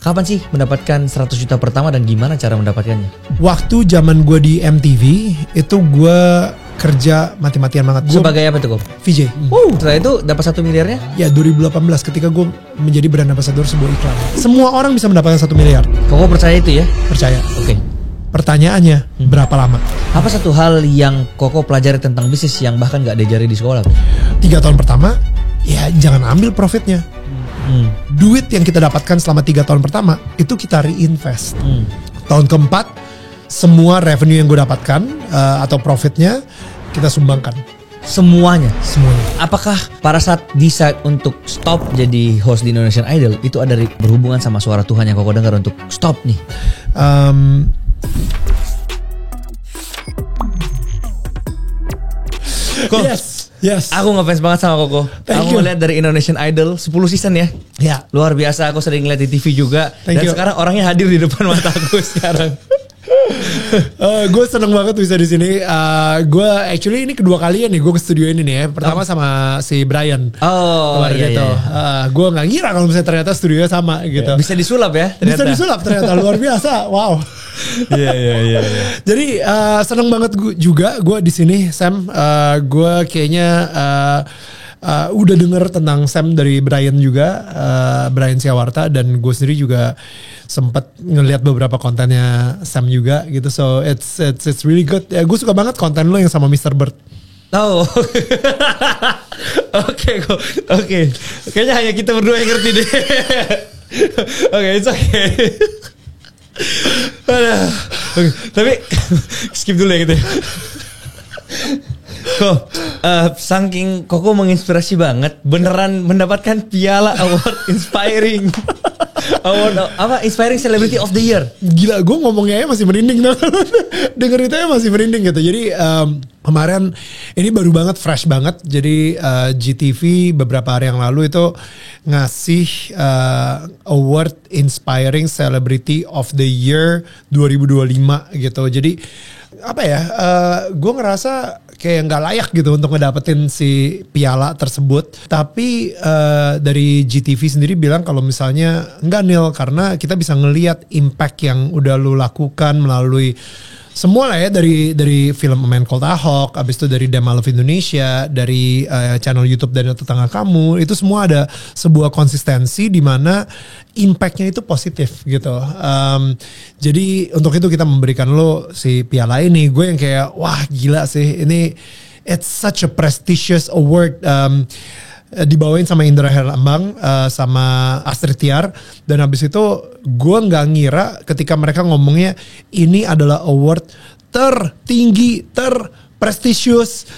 Kapan sih mendapatkan 100 juta pertama dan gimana cara mendapatkannya? Waktu zaman gue di MTV itu gue kerja mati-matian banget. Sebagai apa tuh, Kok? VJ. Setelah itu dapat 1 miliarnya? Ya 2018 ketika gue menjadi brand ambassador sebuah iklan. Semua orang bisa mendapatkan 1 miliar. Koko percaya itu ya? Percaya. Oke. Pertanyaannya berapa lama? Apa satu hal yang Koko pelajari tentang bisnis yang bahkan gak diajari di sekolah? 3 tahun pertama, ya jangan ambil profitnya. Duit yang kita dapatkan selama 3 tahun pertama itu kita reinvest. Tahun keempat semua revenue yang gue dapatkan atau profitnya kita sumbangkan. Semuanya? Semuanya. Apakah pada saat decide untuk stop jadi host di Indonesian Idol itu ada berhubungan sama suara Tuhan yang Koko dengar untuk stop nih? Yes. Aku ngefans banget sama Koko. Aku ngeliat dari Indonesian Idol 10 season ya. Ya. Luar biasa, aku sering ngeliat di TV juga. Sekarang orangnya hadir di depan mataku sekarang. Gue seneng banget bisa di sini. Gue actually ini kedua kalinya nih gue ke studio ini nih ya. Pertama sama si Brian. Gitu. Gue nggak ngira kalau misalnya ternyata studionya sama gitu. Bisa disulap ya? Ternyata. Bisa disulap ternyata, luar biasa. Wow. Iya. Jadi seneng banget juga gue di sini, Sam. Gue kayaknya udah denger tentang Sam dari Brian juga, Brian Siawarta, dan gue sendiri juga sempat ngelihat beberapa kontennya Sam juga gitu. So it's really good. Ya, gue suka banget konten lo yang sama Mr. Bird. Oke. Kayaknya hanya kita berdua yang ngerti deh. Oke, it's okay. Tapi skip dulu ya gitu ya. Saking Koko menginspirasi banget, beneran mendapatkan piala award inspiring. Award apa? Inspiring Celebrity of the Year. Gila, gue ngomongnya masih merinding. Denger itu masih merinding gitu. Jadi kemarin ini baru banget, fresh banget. Jadi GTV beberapa hari yang lalu itu ngasih award Inspiring Celebrity of the Year 2025 gitu. Jadi apa ya? Gue ngerasa kayak nggak layak gitu untuk ngedapetin si piala tersebut. Tapi dari GTV sendiri bilang kalau misalnya nggak Nil, karena kita bisa ngelihat impact yang udah lu lakukan melalui semua lah ya, dari film A Man Called Ahok, abis itu dari Dem I Love Indonesia, dari channel YouTube dari Tetangga Kamu, itu semua ada sebuah konsistensi di mana impactnya itu positif gitu. Jadi untuk itu kita memberikan lo si piala ini. Gue yang kayak wah gila sih, ini it's such a prestigious award. Dibawain sama Indra Herlambang sama Astrid Tiar, dan habis itu gue nggak ngira ketika mereka ngomongnya ini adalah award tertinggi, prestisius.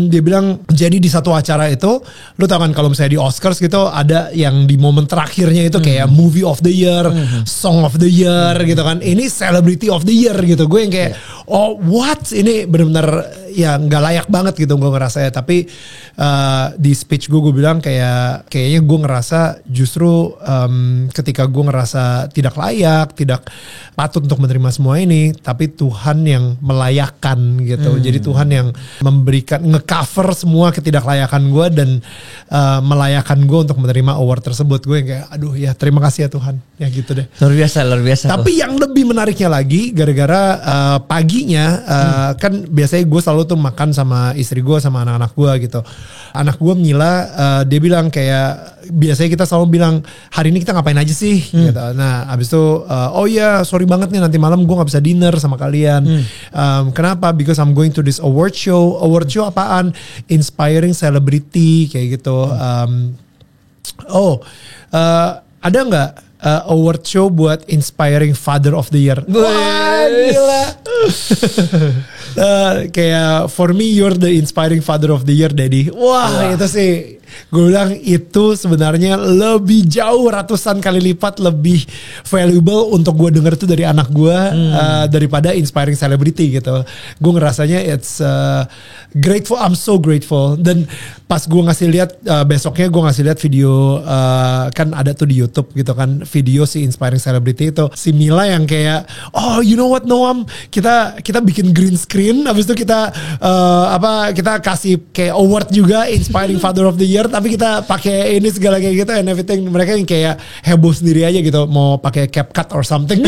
Dia bilang jadi di satu acara itu, lu tau kan kalau misalnya di Oscars gitu ada yang di momen terakhirnya itu kayak movie of the year, song of the year gitu kan. Ini celebrity of the year gitu. Gue yang kayak oh what, ini benar-benar ya nggak layak banget gitu gue ngerasa ya. Tapi di speech gue bilang kayaknya gue ngerasa justru ketika gue ngerasa tidak layak, tidak patut untuk menerima semua ini, tapi Tuhan yang melayakkan gitu. Jadi Tuhan yang memberikan, ngecover semua ketidaklayakan gue dan melayakkan gue untuk menerima award tersebut. Gue yang kayak aduh ya terima kasih ya Tuhan, ya gitu deh. Luar biasa. Tapi yang lebih menariknya lagi, gara-gara paginya kan biasanya gue selalu tuh makan sama istri gue sama anak-anak gue gitu. Anak gue Mila, dia bilang kayak biasanya kita selalu bilang hari ini kita ngapain aja sih gitu. Nah abis itu oh iya sorry banget nih nanti malam gue gak bisa dinner sama kalian. Kenapa? Because I'm going to this award show. Award show apaan? Inspiring Celebrity kayak gitu. Ada nggak award show buat Inspiring Father of the Year? Wah gila. Kayak for me you're the Inspiring Father of the Year Daddy. Wah itu sih gue bilang itu sebenarnya lebih jauh ratusan kali lipat lebih valuable untuk gue denger itu dari anak gue daripada Inspiring Celebrity gitu. Gue ngerasanya it's grateful, I'm so grateful. Dan pas gue ngasih lihat besoknya gue ngasih lihat video kan ada tuh di YouTube gitu kan, video si Inspiring Celebrity itu si Mila yang kayak oh you know what Noam, kita bikin green screen dengerin. Habis itu kita kita kasih kayak award juga Inspiring Father of the Year, tapi kita pakai ini segala kayak gitu and everything. Mereka yang kayak heboh sendiri aja gitu, mau pakai CapCut or something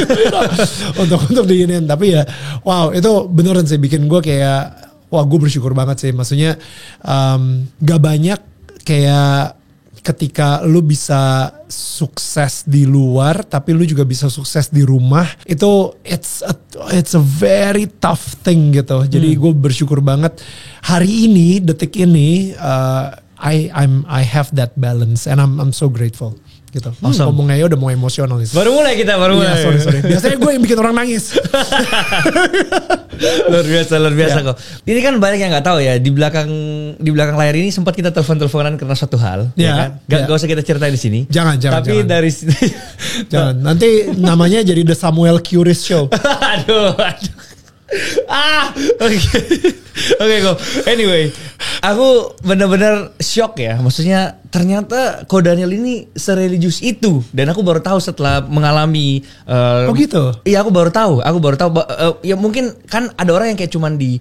untuk diinin. Tapi ya wow, itu beneran sih bikin gue kayak wah, gue bersyukur banget sih. Maksudnya gak banyak kayak ketika lu bisa sukses di luar tapi lu juga bisa sukses di rumah, itu it's a very tough thing gitu. Jadi gue bersyukur banget hari ini, detik ini I have that balance and I'm so grateful gitu. Awesome. Ngomongnya udah mau emosional nih. Baru mulai. Iya, sorry. Biasanya gue yang bikin orang nangis. luar biasa kok. Ini kan banyak yang nggak tahu ya, di belakang layar ini sempat kita teleponan karena suatu hal, ya kan? Gak usah kita ceritain di sini. Jangan. Tapi dari jangan. Nanti namanya jadi The Samuel Curious Show. aduh. Oke kok. Anyway, aku benar-benar shock ya. Maksudnya ternyata Ko Daniel ini sereligius itu, dan aku baru tahu setelah mengalami. Oh gitu. Iya, aku baru tahu. Ya mungkin kan ada orang yang kayak cuman di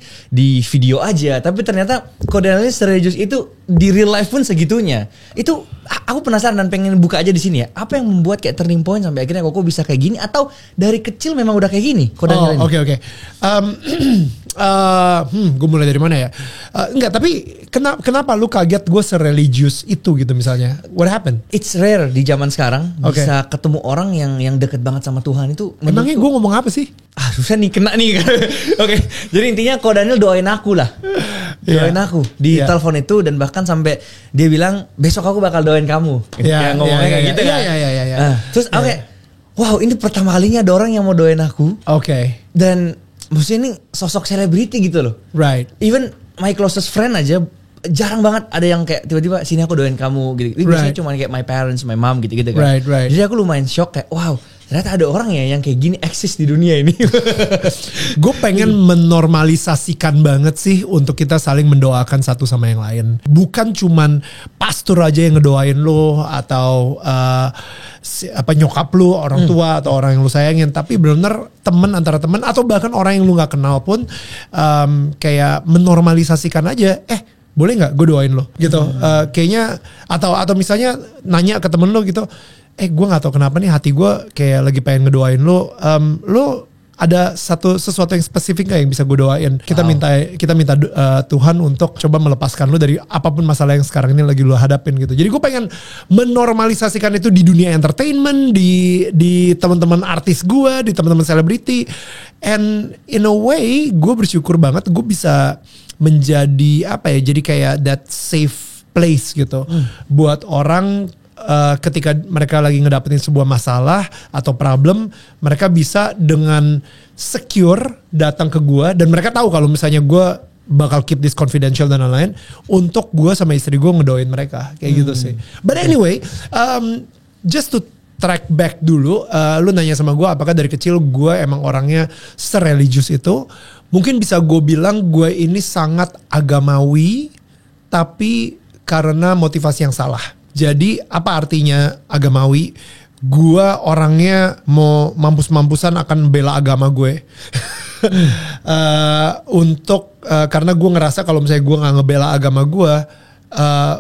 video aja, tapi ternyata Ko Daniel ini sereligius itu di real life pun segitunya. Itu aku penasaran dan pengen buka aja di sini ya. Apa yang membuat kayak turning point sampai akhirnya Koko bisa kayak gini, atau dari kecil memang udah kayak gini Ko Daniel ini? Oke. Gue mulai dari mana ya? Enggak, tapi kenapa lu kaget gue sereligius itu gitu misalnya? What happened? It's rare di zaman sekarang bisa ketemu orang yang deket banget sama Tuhan itu. Emangnya gue ngomong apa sih? Susah nih, kena nih. Oke. Jadi intinya Ko Daniel doain aku lah. Doain aku di telepon itu, dan bahkan sampai dia bilang besok aku bakal doain kamu. Ngomongnya kayak gitu kan. Iya. Terus wow, ini pertama kalinya ada orang yang mau doain aku. Oke. Dan maksudnya ini sosok selebriti gitu loh. Right. Even my closest friend aja jarang banget ada yang kayak tiba-tiba sini aku doain kamu gitu. Biasanya cuma kayak my parents, my mom gitu-gitu kan. Right. Jadi aku lumayan shock kayak wow, ternyata ada orang ya yang kayak gini eksis di dunia ini. Gue pengen menormalisasikan banget sih untuk kita saling mendoakan satu sama yang lain. Bukan cuman pastor aja yang ngedoain lo, atau nyokap lu, orang tua atau orang yang lu sayangin, tapi benar-benar temen antara temen, atau bahkan orang yang lu nggak kenal pun kayak menormalisasikan aja. Boleh nggak gue doain lo gitu? Kayaknya atau misalnya nanya ke temen lo gitu. Gue nggak tahu kenapa nih hati gue kayak lagi pengen ngedoain lo. Lo ada sesuatu yang spesifik gak yang bisa gue doain? Kita minta Tuhan untuk coba melepaskan lo dari apapun masalah yang sekarang ini lagi lo hadapin gitu. Jadi gue pengen menormalisasikan itu di dunia entertainment, di teman-teman artis gue, di teman-teman selebriti. And in a way gue bersyukur banget gue bisa menjadi jadi kayak that safe place gitu buat orang. Ketika mereka lagi ngedapetin sebuah masalah atau problem, mereka bisa dengan secure datang ke gue, dan mereka tahu kalau misalnya gue bakal keep this confidential dan lain-lain, untuk gue sama istri gue ngedoain mereka kayak gitu sih. But anyway, just to track back dulu, lu nanya sama gue apakah dari kecil gue emang orangnya sereligius itu. Mungkin bisa gue bilang gue ini sangat agamawi, tapi karena motivasi yang salah. Jadi apa artinya agamawi? Gue orangnya mau mampus-mampusan akan bela agama gue. Karena gue ngerasa kalau misalnya gue gak ngebela agama gue,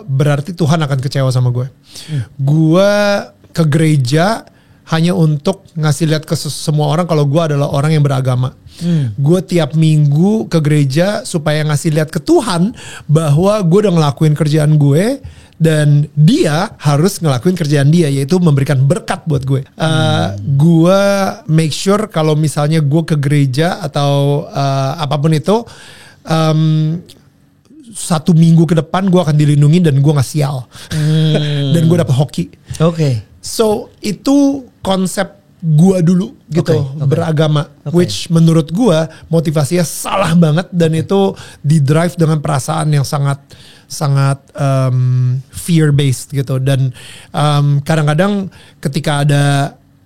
berarti Tuhan akan kecewa sama gue. Gue ke gereja hanya untuk ngasih lihat ke semua orang kalau gue adalah orang yang beragama. Gue tiap minggu ke gereja supaya ngasih lihat ke Tuhan bahwa gue udah ngelakuin kerjaan gue, dan dia harus ngelakuin kerjaan dia, yaitu memberikan berkat buat gue. Gue make sure kalau misalnya gue ke gereja atau apapun itu, 1 minggu ke depan gue akan dilindungi dan gue gak sial. Dan gue dapet hoki. So itu konsep gue dulu gitu, beragama. Which menurut gue motivasinya salah banget, dan itu di drive dengan perasaan yang sangat fear based gitu. Dan kadang-kadang ketika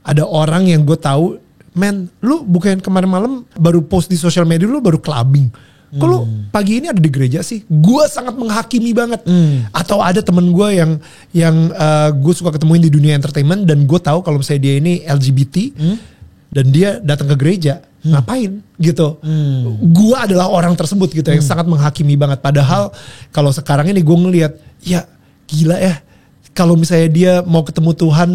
ada orang yang gue tahu, men, lu bukan kemarin malam baru post di social media lu baru clubbing, kok lu pagi ini ada di gereja sih? Gue sangat menghakimi banget. Atau ada temen gue yang gue suka ketemuin di dunia entertainment, dan gue tahu kalau misalnya dia ini LGBT, dan dia datang ke gereja, ngapain gitu. Gue adalah orang tersebut gitu yang sangat menghakimi banget. Padahal kalau sekarang ini gue ngelihat, ya gila ya. Kalau misalnya dia mau ketemu Tuhan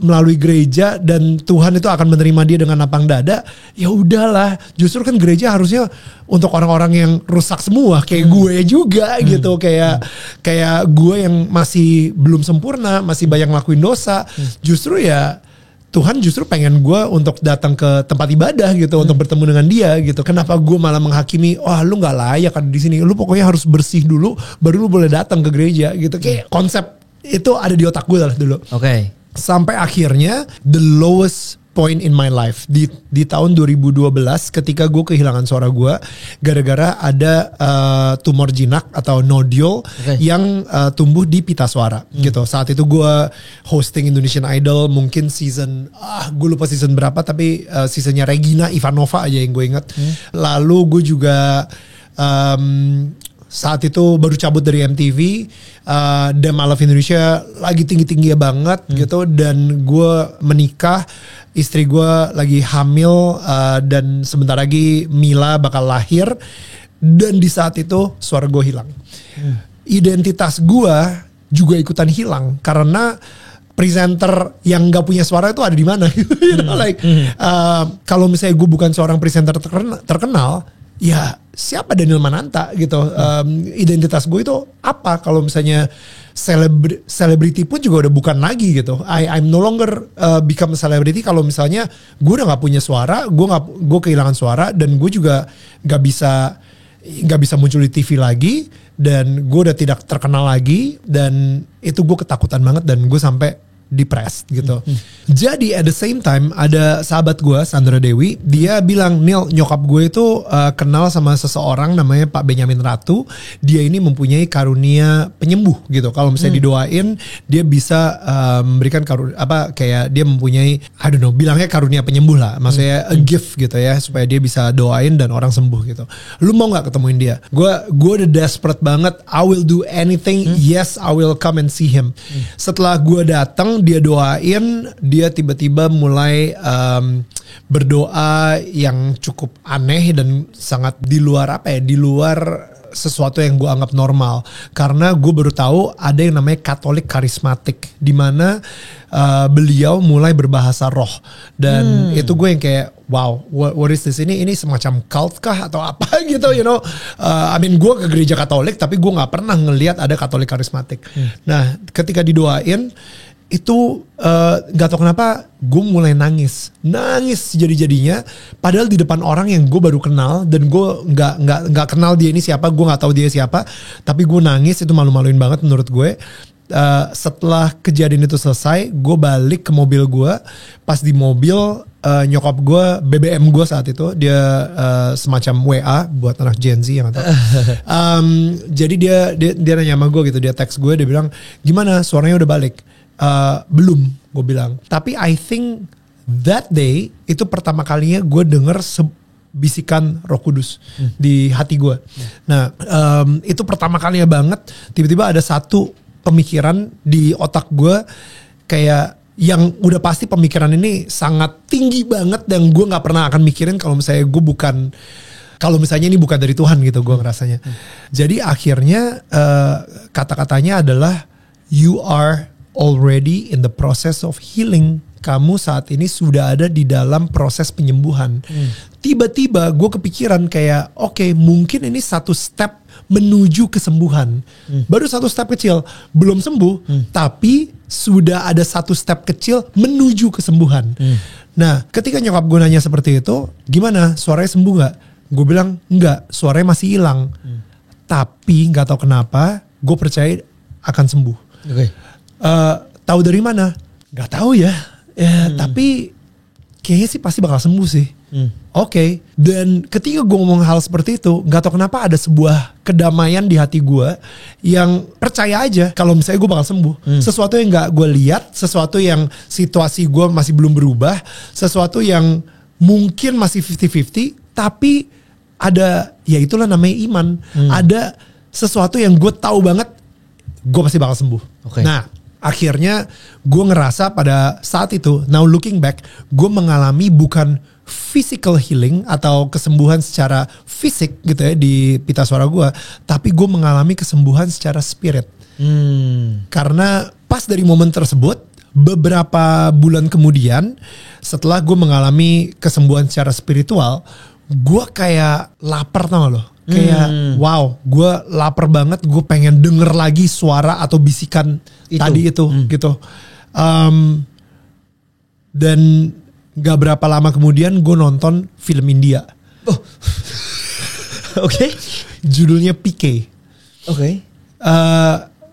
melalui gereja dan Tuhan itu akan menerima dia dengan lapang dada, ya udahlah. Justru kan gereja harusnya untuk orang-orang yang rusak semua kayak gue juga gitu, kayak gue yang masih belum sempurna, masih banyak ngelakuin dosa. Justru ya Tuhan justru pengen gue untuk datang ke tempat ibadah gitu, untuk bertemu dengan dia gitu. Kenapa gue malah menghakimi, lu nggak layak ada di sini, lu pokoknya harus bersih dulu, baru lu boleh datang ke gereja gitu. Kayak konsep itu ada di otak gue lah dulu. Oke. Sampai akhirnya the lowest point in my life di tahun 2012 ketika gue kehilangan suara gue gara-gara ada tumor jinak atau nodule yang tumbuh di pita suara gitu. Saat itu gue hosting Indonesian Idol, mungkin season gue lupa season berapa, tapi seasonnya Regina Ivanova aja yang gue inget. Lalu gue juga saat itu baru cabut dari MTV, dan I Love Indonesia lagi tinggi-tinggi banget gitu, dan gue menikah, istri gue lagi hamil, dan sebentar lagi Mila bakal lahir, dan di saat itu suara gue hilang. Identitas gue juga ikutan hilang karena presenter yang gak punya suara itu ada di mana? You know, like, kalau misalnya gue bukan seorang presenter terkenal, ya siapa Daniel Mananta gitu. Identitas gue itu apa kalau misalnya selebriti pun juga udah bukan lagi gitu. I'm no longer become a celebrity kalau misalnya gue udah gak punya suara, gue kehilangan suara, dan gue juga gak bisa muncul di TV lagi, dan gue udah tidak terkenal lagi, dan itu gue ketakutan banget, dan gue sampai depressed gitu. Jadi at the same time ada sahabat gue, Sandra Dewi, dia bilang, Neil, nyokap gue itu kenal sama seseorang namanya Pak Benyamin Ratu. Dia ini mempunyai karunia penyembuh gitu. Kalau misalnya didoain, dia bisa memberikan kayak dia mempunyai, I don't know, bilangnya karunia penyembuh lah. Maksudnya a gift gitu ya, supaya dia bisa doain dan orang sembuh gitu. Lu mau nggak ketemuin dia? Gue udah desperate banget. I will do anything. Yes, I will come and see him. Setelah gue datang, dia doain, dia tiba-tiba mulai berdoa yang cukup aneh dan sangat di luar sesuatu yang gue anggap normal. Karena gue baru tahu ada yang namanya Katolik karismatik, di mana beliau mulai berbahasa roh, dan itu gue yang kayak wow, what is this, ini semacam cult kah atau apa gitu, you know. I mean, gue ke gereja Katolik tapi gue nggak pernah ngelihat ada Katolik karismatik. Nah, ketika didoain itu gak tau kenapa gue mulai nangis jadi-jadinya, padahal di depan orang yang gue baru kenal, dan gue nggak kenal dia ini siapa, gue nggak tahu dia siapa, tapi gue nangis. Itu malu-maluin banget menurut gue. Setelah kejadian itu selesai, gue balik ke mobil gue. Pas di mobil, nyokap gue, BBM gue saat itu dia semacam WA buat anak Gen Z yang tahu. Jadi dia nanya sama gue gitu, dia teks gue, dia bilang, gimana, suaranya udah balik? Belum, gue bilang. Tapi I think that day itu pertama kalinya gue denger bisikan Roh Kudus di hati gue. Nah, itu pertama kalinya banget. Tiba-tiba ada satu pemikiran di otak gue, kayak yang udah pasti pemikiran ini sangat tinggi banget, dan gue nggak pernah akan mikirin kalau misalnya gue bukan. Kalau misalnya ini bukan dari Tuhan gitu, gue ngerasanya. Jadi akhirnya kata-katanya adalah, you are already in the process of healing. Kamu saat ini sudah ada di dalam proses penyembuhan. Tiba-tiba gue kepikiran kayak, oke, mungkin ini satu step menuju kesembuhan. Baru satu step kecil, belum sembuh, tapi sudah ada satu step kecil menuju kesembuhan. Nah, ketika nyokap gue nanya seperti itu, gimana, suaranya sembuh gak? Gue bilang, enggak, suaranya masih hilang. Tapi gak tahu kenapa, gue percaya akan sembuh. Tahu dari mana? Gak tahu ya. Tapi kayaknya sih pasti bakal sembuh sih. Oke. Dan ketika gue ngomong hal seperti itu, gak tahu kenapa ada sebuah kedamaian di hati gue yang percaya aja kalau misalnya gue bakal sembuh. Sesuatu yang gak gue lihat, sesuatu yang situasi gue masih belum berubah, sesuatu yang mungkin masih 50-50, tapi ada, ya itulah namanya iman. Ada sesuatu yang gue tahu banget, gue pasti bakal sembuh. Nah, akhirnya gue ngerasa pada saat itu, now looking back, gue mengalami bukan physical healing atau kesembuhan secara fisik gitu ya di pita suara gue, tapi gue mengalami kesembuhan secara spirit. Karena pas dari momen tersebut, beberapa bulan kemudian setelah gue mengalami kesembuhan secara spiritual, gue kayak lapar, tau gak lo? Kayak wow, gue lapar banget, gue pengen denger lagi suara atau bisikan tadi itu gitu. Dan gak berapa lama kemudian gue nonton film India. Oke. Judulnya PK. Oke.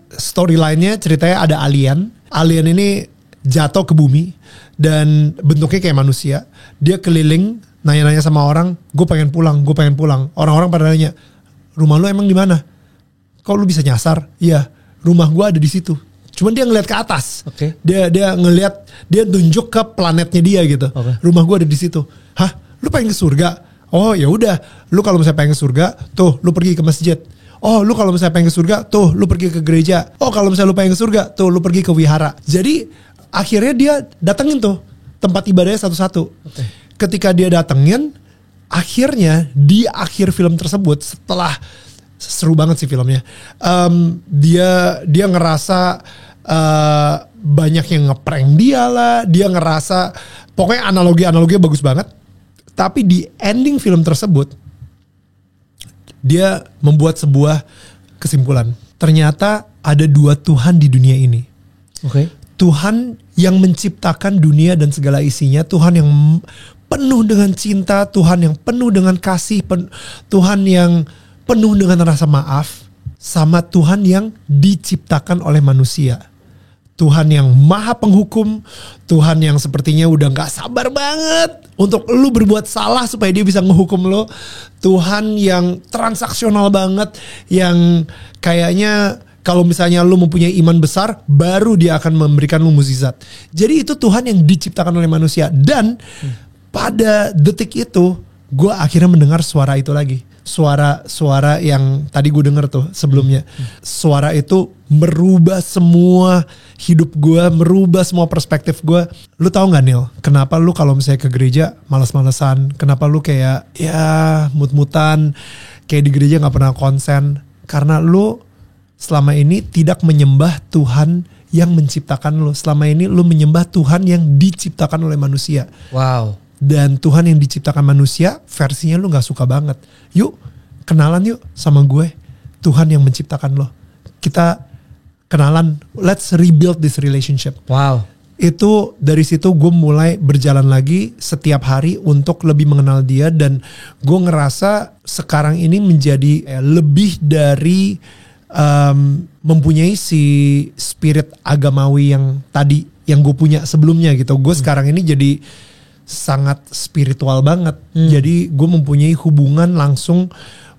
Storyline-nya ceritanya ada alien. Alien ini jatuh ke bumi dan bentuknya kayak manusia. Dia keliling nanya-nanya sama orang, gue pengen pulang. Orang-orang pada nanya, rumah lu emang di mana? Kok lu bisa nyasar? Iya, rumah gue ada di situ. Cuman dia ngeliat ke atas. Oke. Dia ngeliat, dia tunjuk ke planetnya dia gitu. Rumah gue ada di situ. Hah? Lu pengen ke surga? Oh ya udah, lu kalau misalnya pengen ke surga, tuh lu pergi ke masjid. Oh lu kalau misalnya pengen ke surga, tuh lu pergi ke gereja. Oh kalau misalnya lu pengen ke surga, tuh lu pergi ke wihara. Jadi akhirnya dia datengin tuh tempat ibadahnya satu-satu. Ketika dia datengin, akhirnya di akhir film tersebut, setelah seru banget sih filmnya, dia ngerasa banyak yang ngeprank dia lah. Dia ngerasa pokoknya analoginya bagus banget. Tapi di ending film tersebut, dia membuat sebuah kesimpulan. Ternyata ada dua Tuhan di dunia ini. Tuhan yang menciptakan dunia dan segala isinya. Tuhan yang penuh dengan cinta. Tuhan yang penuh dengan kasih. Tuhan yang penuh dengan rasa maaf. Sama Tuhan yang diciptakan oleh manusia. Tuhan yang maha penghukum. Tuhan yang sepertinya udah gak sabar banget untuk lu berbuat salah supaya dia bisa ngehukum lo. Tuhan yang transaksional banget. Yang kayaknya kalau misalnya lu mempunyai iman besar, baru dia akan memberikan lu mukjizat. Jadi itu Tuhan yang diciptakan oleh manusia. Dan pada detik itu, gue akhirnya mendengar suara itu lagi. Suara yang tadi gue denger tuh sebelumnya. Suara itu merubah semua hidup gue, merubah semua perspektif gue. Lu tahu gak Neil, kenapa lu kalau misalnya ke gereja malas-malesan? Kenapa lu kayak ya mut-mutan, kayak di gereja gak pernah konsen? Karena lu selama ini tidak menyembah Tuhan yang menciptakan lu. Selama ini lu menyembah Tuhan yang diciptakan oleh manusia. Wow. Dan Tuhan yang diciptakan manusia versinya lu gak suka banget. Yuk kenalan yuk sama gue, Tuhan yang menciptakan lo. Kita kenalan, let's rebuild this relationship. Wow. Itu dari situ gue mulai berjalan lagi setiap hari untuk lebih mengenal dia. Dan gue ngerasa sekarang ini menjadi lebih dari mempunyai si spirit agamawi yang tadi, yang gue punya sebelumnya gitu. Gue sekarang ini jadi sangat spiritual banget. Jadi gue mempunyai hubungan langsung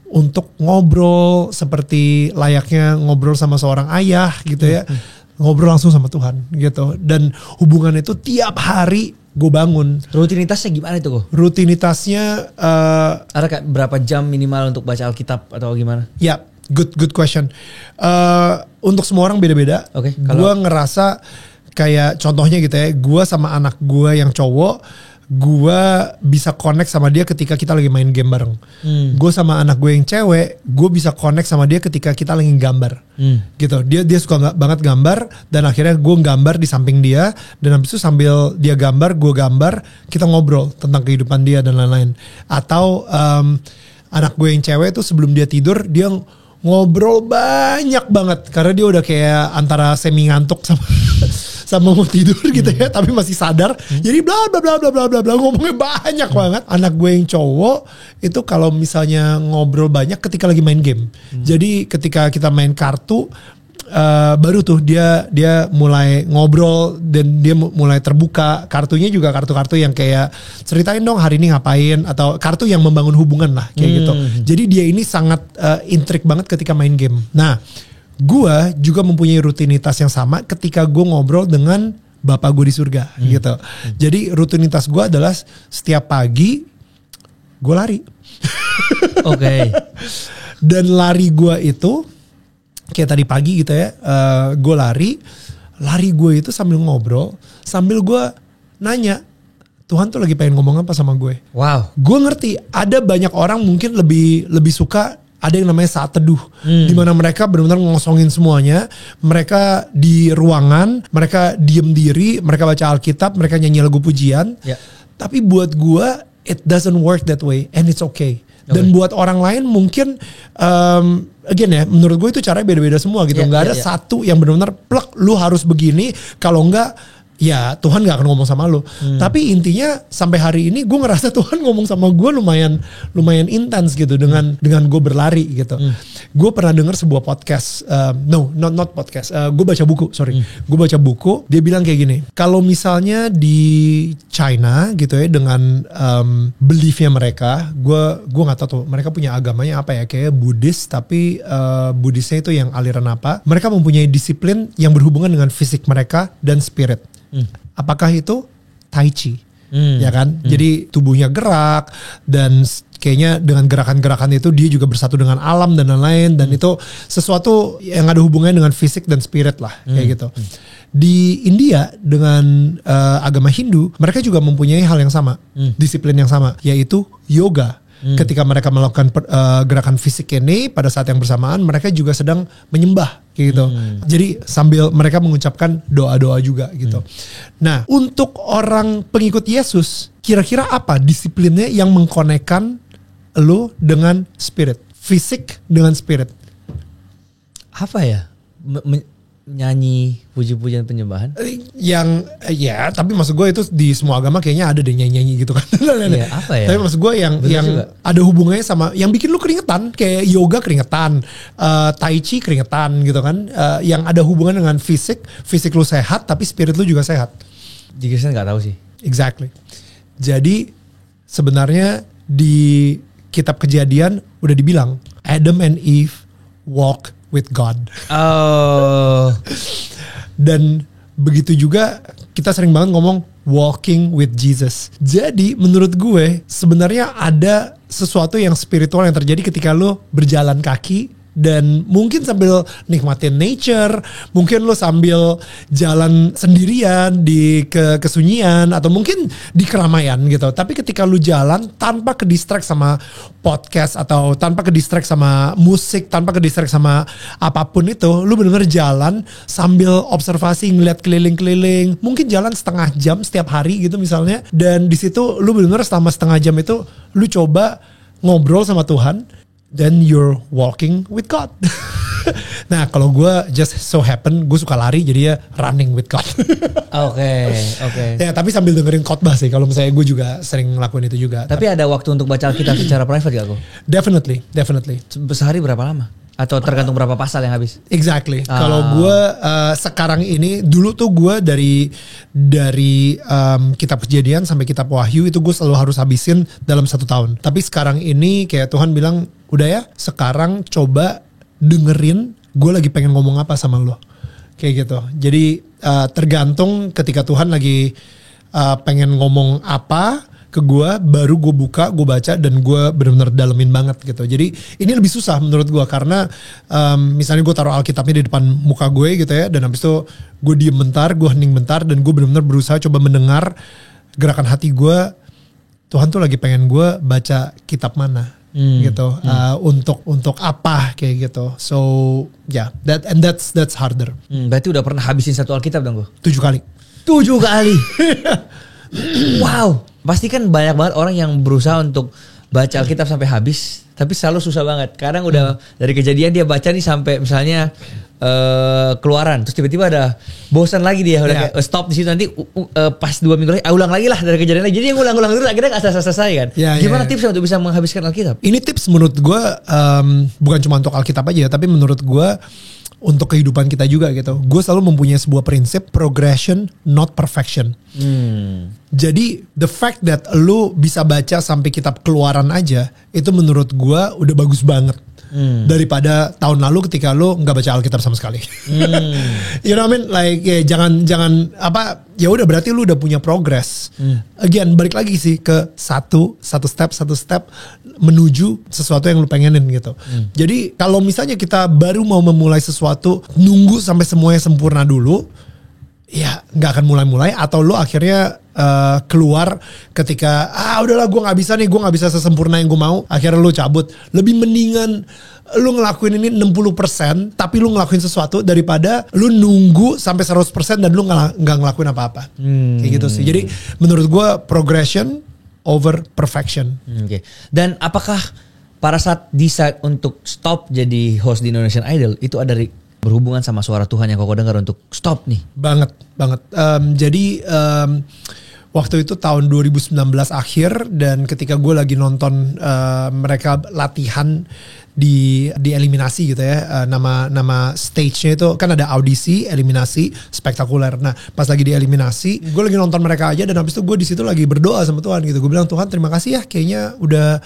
untuk ngobrol seperti layaknya ngobrol sama seorang ayah gitu ya. Ngobrol langsung sama Tuhan gitu. Dan hubungan itu tiap hari gue bangun. Rutinitasnya gimana itu kok? Rutinitasnya ada kayak berapa jam minimal untuk baca Alkitab atau gimana? Ya, good question. Untuk semua orang beda-beda. Oke, Gue ngerasa kayak contohnya gitu ya, gue sama anak gue yang cowok, gue bisa connect sama dia ketika kita lagi main game bareng. Gue sama anak gue yang cewek, gue bisa connect sama dia ketika kita lagi gambar. Gitu. Dia suka banget gambar, dan akhirnya gue gambar di samping dia, dan habis itu sambil dia gambar, gue gambar, kita ngobrol tentang kehidupan dia dan lain-lain. Atau anak gue yang cewek tuh sebelum dia tidur, dia ngobrol banyak banget karena dia udah kayak antara semi ngantuk sama mau tidur gitu ya, tapi masih sadar. Jadi bla bla bla bla bla bla bla, ngomongnya banyak banget. Anak gue yang cowok itu kalau misalnya ngobrol banyak ketika lagi main game. Jadi ketika kita main kartu, baru tuh dia mulai ngobrol dan dia mulai terbuka. Kartunya juga kartu-kartu yang kayak ceritain dong hari ini ngapain, atau kartu yang membangun hubungan lah kayak gitu. Jadi dia ini sangat intrik banget ketika main game. Nah, gue juga mempunyai rutinitas yang sama ketika gue ngobrol dengan Bapak gue di surga gitu. Jadi rutinitas gue adalah setiap pagi gue lari. Oke. Dan lari gue itu kayak tadi pagi gitu ya, gue lari gue itu sambil ngobrol, sambil gue nanya, Tuhan tuh lagi pengen ngomong apa sama gue. Wow. Gue ngerti ada banyak orang mungkin lebih suka ada yang namanya saat teduh, di mana mereka benar-benar ngosongin semuanya, mereka di ruangan, mereka diem diri, mereka baca Alkitab, mereka nyanyi lagu pujian. Ya. Tapi buat gue, it doesn't work that way, and it's okay. Dan buat orang lain mungkin, again ya, menurut gue itu caranya beda-beda semua gitu. Nggak ada satu yang benar-benar plek, lu harus begini, kalau enggak ya Tuhan gak akan ngomong sama lu. Tapi intinya sampai hari ini gue ngerasa Tuhan ngomong sama gue lumayan intens gitu dengan gue berlari gitu. Gue pernah dengar sebuah podcast, not podcast. Gue baca buku, Gue baca buku, dia bilang kayak gini. Kalau misalnya di China gitu ya dengan beliefnya mereka, gue nggak tahu tuh mereka punya agamanya apa ya, kayak Buddhis, tapi Buddhisnya itu yang aliran apa? Mereka mempunyai disiplin yang berhubungan dengan fisik mereka dan spirit. Apakah itu Tai Chi? Ya kan? Jadi tubuhnya gerak dan kayaknya dengan gerakan-gerakan itu dia juga bersatu dengan alam dan lain-lain, dan itu sesuatu yang ada hubungannya dengan fisik dan spirit lah kayak gitu. Di India dengan agama Hindu, mereka juga mempunyai hal yang sama, disiplin yang sama, yaitu yoga. Ketika mereka melakukan gerakan fisik ini, pada saat yang bersamaan mereka juga sedang menyembah gitu. Jadi sambil mereka mengucapkan doa-doa juga gitu. Nah, untuk orang pengikut Yesus, kira-kira apa disiplinnya yang mengkonekkan lo dengan spirit, fisik dengan spirit? Apa ya? Nyanyi puji-pujian penyembahan? Yang ya, tapi maksud gue itu di semua agama kayaknya ada deh nyanyi-nyanyi gitu kan. Iya, apa ya? Tapi maksud gue yang juga ada hubungannya sama yang bikin lu keringetan, kayak yoga keringetan, tai chi keringetan gitu kan, yang ada hubungan dengan fisik lu sehat tapi spirit lu juga sehat. Jika saya nggak tahu sih. Exactly. Jadi sebenarnya di kitab Kejadian udah dibilang Adam and Eve walk with God. Oh. Dan begitu juga kita sering banget ngomong walking with Jesus. Jadi menurut gue sebenarnya ada sesuatu yang spiritual yang terjadi ketika lo berjalan kaki dan mungkin sambil nikmatin nature, mungkin lo sambil jalan sendirian di kesunyian atau mungkin di keramaian gitu. Tapi ketika lo jalan tanpa kedistract sama podcast atau tanpa kedistract sama musik, tanpa kedistract sama apapun itu, lo benar-benar jalan sambil observasi, ngeliat keliling-keliling, mungkin jalan setengah jam setiap hari gitu misalnya. Dan di situ lo benar-benar selama setengah jam itu lo coba ngobrol sama Tuhan. Then you're walking with God. Nah, kalau gue just so happen gue suka lari, jadi ya running with God. Oke. Ya, tapi sambil dengerin khotbah sih. Kalau misalnya gue juga sering ngelakuin itu juga. Tapi ada waktu untuk baca Alkitab secara private gak kok? Definitely. Sehari berapa lama? Atau tergantung berapa pasal yang habis? Exactly. Kalau gue sekarang ini, dulu tuh gue dari kitab Kejadian sampai kitab Wahyu itu gue selalu harus habisin dalam 1 tahun. Tapi sekarang ini kayak Tuhan bilang, udah ya sekarang coba dengerin gue lagi pengen ngomong apa sama lo. Kayak gitu. Jadi tergantung ketika Tuhan lagi pengen ngomong apa ke gue, baru gue buka, gue baca, dan gue benar-benar dalemin banget gitu. Jadi ini lebih susah menurut gue karena misalnya gue taruh Alkitabnya di depan muka gue gitu ya, dan habis itu gue diem bentar, gue hening bentar, dan gue benar-benar berusaha coba mendengar gerakan hati gue. Tuhan tuh lagi pengen gue baca kitab mana gitu, untuk apa kayak gitu. So yeah, that's harder. Berarti udah pernah habisin 1 Alkitab dong gue? 7 kali. 7 kali. Wow. Pasti kan banyak banget orang yang berusaha untuk baca Alkitab sampai habis, tapi selalu susah banget. Kadang udah dari Kejadian dia baca nih sampai misalnya Keluaran, terus tiba-tiba ada bosan lagi dia, udah kayak stop di situ, nanti pas 2 minggu lagi ulang lagi lah dari Kejadian lagi. Jadi yang ulang-ulang terus akhirnya gak selesai kan. Gimana tipsnya untuk bisa menghabiskan Alkitab? Ini tips menurut gue bukan cuma untuk Alkitab aja, tapi menurut gue untuk kehidupan kita juga gitu. Gue selalu mempunyai sebuah prinsip, progression not perfection. Jadi the fact that lu bisa baca sampai kitab Keluaran aja, itu menurut gue udah bagus banget. Daripada tahun lalu ketika lu nggak baca Alkitab sama sekali. You know what I mean? Like jangan apa, ya udah berarti lu udah punya progress. Again balik lagi sih ke satu step menuju sesuatu yang lu pengenin gitu. Jadi kalau misalnya kita baru mau memulai sesuatu, nunggu sampai semuanya sempurna dulu, ya nggak akan mulai-mulai, atau lu akhirnya keluar ketika udahlah gue nggak bisa nih, gue nggak bisa sesempurna yang gue mau, akhirnya lu cabut. Lebih mendingan lu ngelakuin ini 60% tapi lu ngelakuin sesuatu daripada lu nunggu sampai 100% dan lu nggak ngelakuin apa-apa. Kayak gitu sih. Jadi menurut gue progression over perfection. Oke. Dan apakah pada saat decide untuk stop jadi host di Indonesian Idol itu ada berhubungan sama suara Tuhan yang kau dengar untuk stop nih? Banget. Jadi waktu itu tahun 2019 akhir, dan ketika gue lagi nonton mereka latihan di eliminasi gitu ya, nama stage-nya itu kan ada audisi, eliminasi, spektakuler. Nah pas lagi di eliminasi, gue lagi nonton mereka aja, dan habis itu gue di situ lagi berdoa sama Tuhan gitu. Gue bilang, Tuhan terima kasih ya, kayaknya udah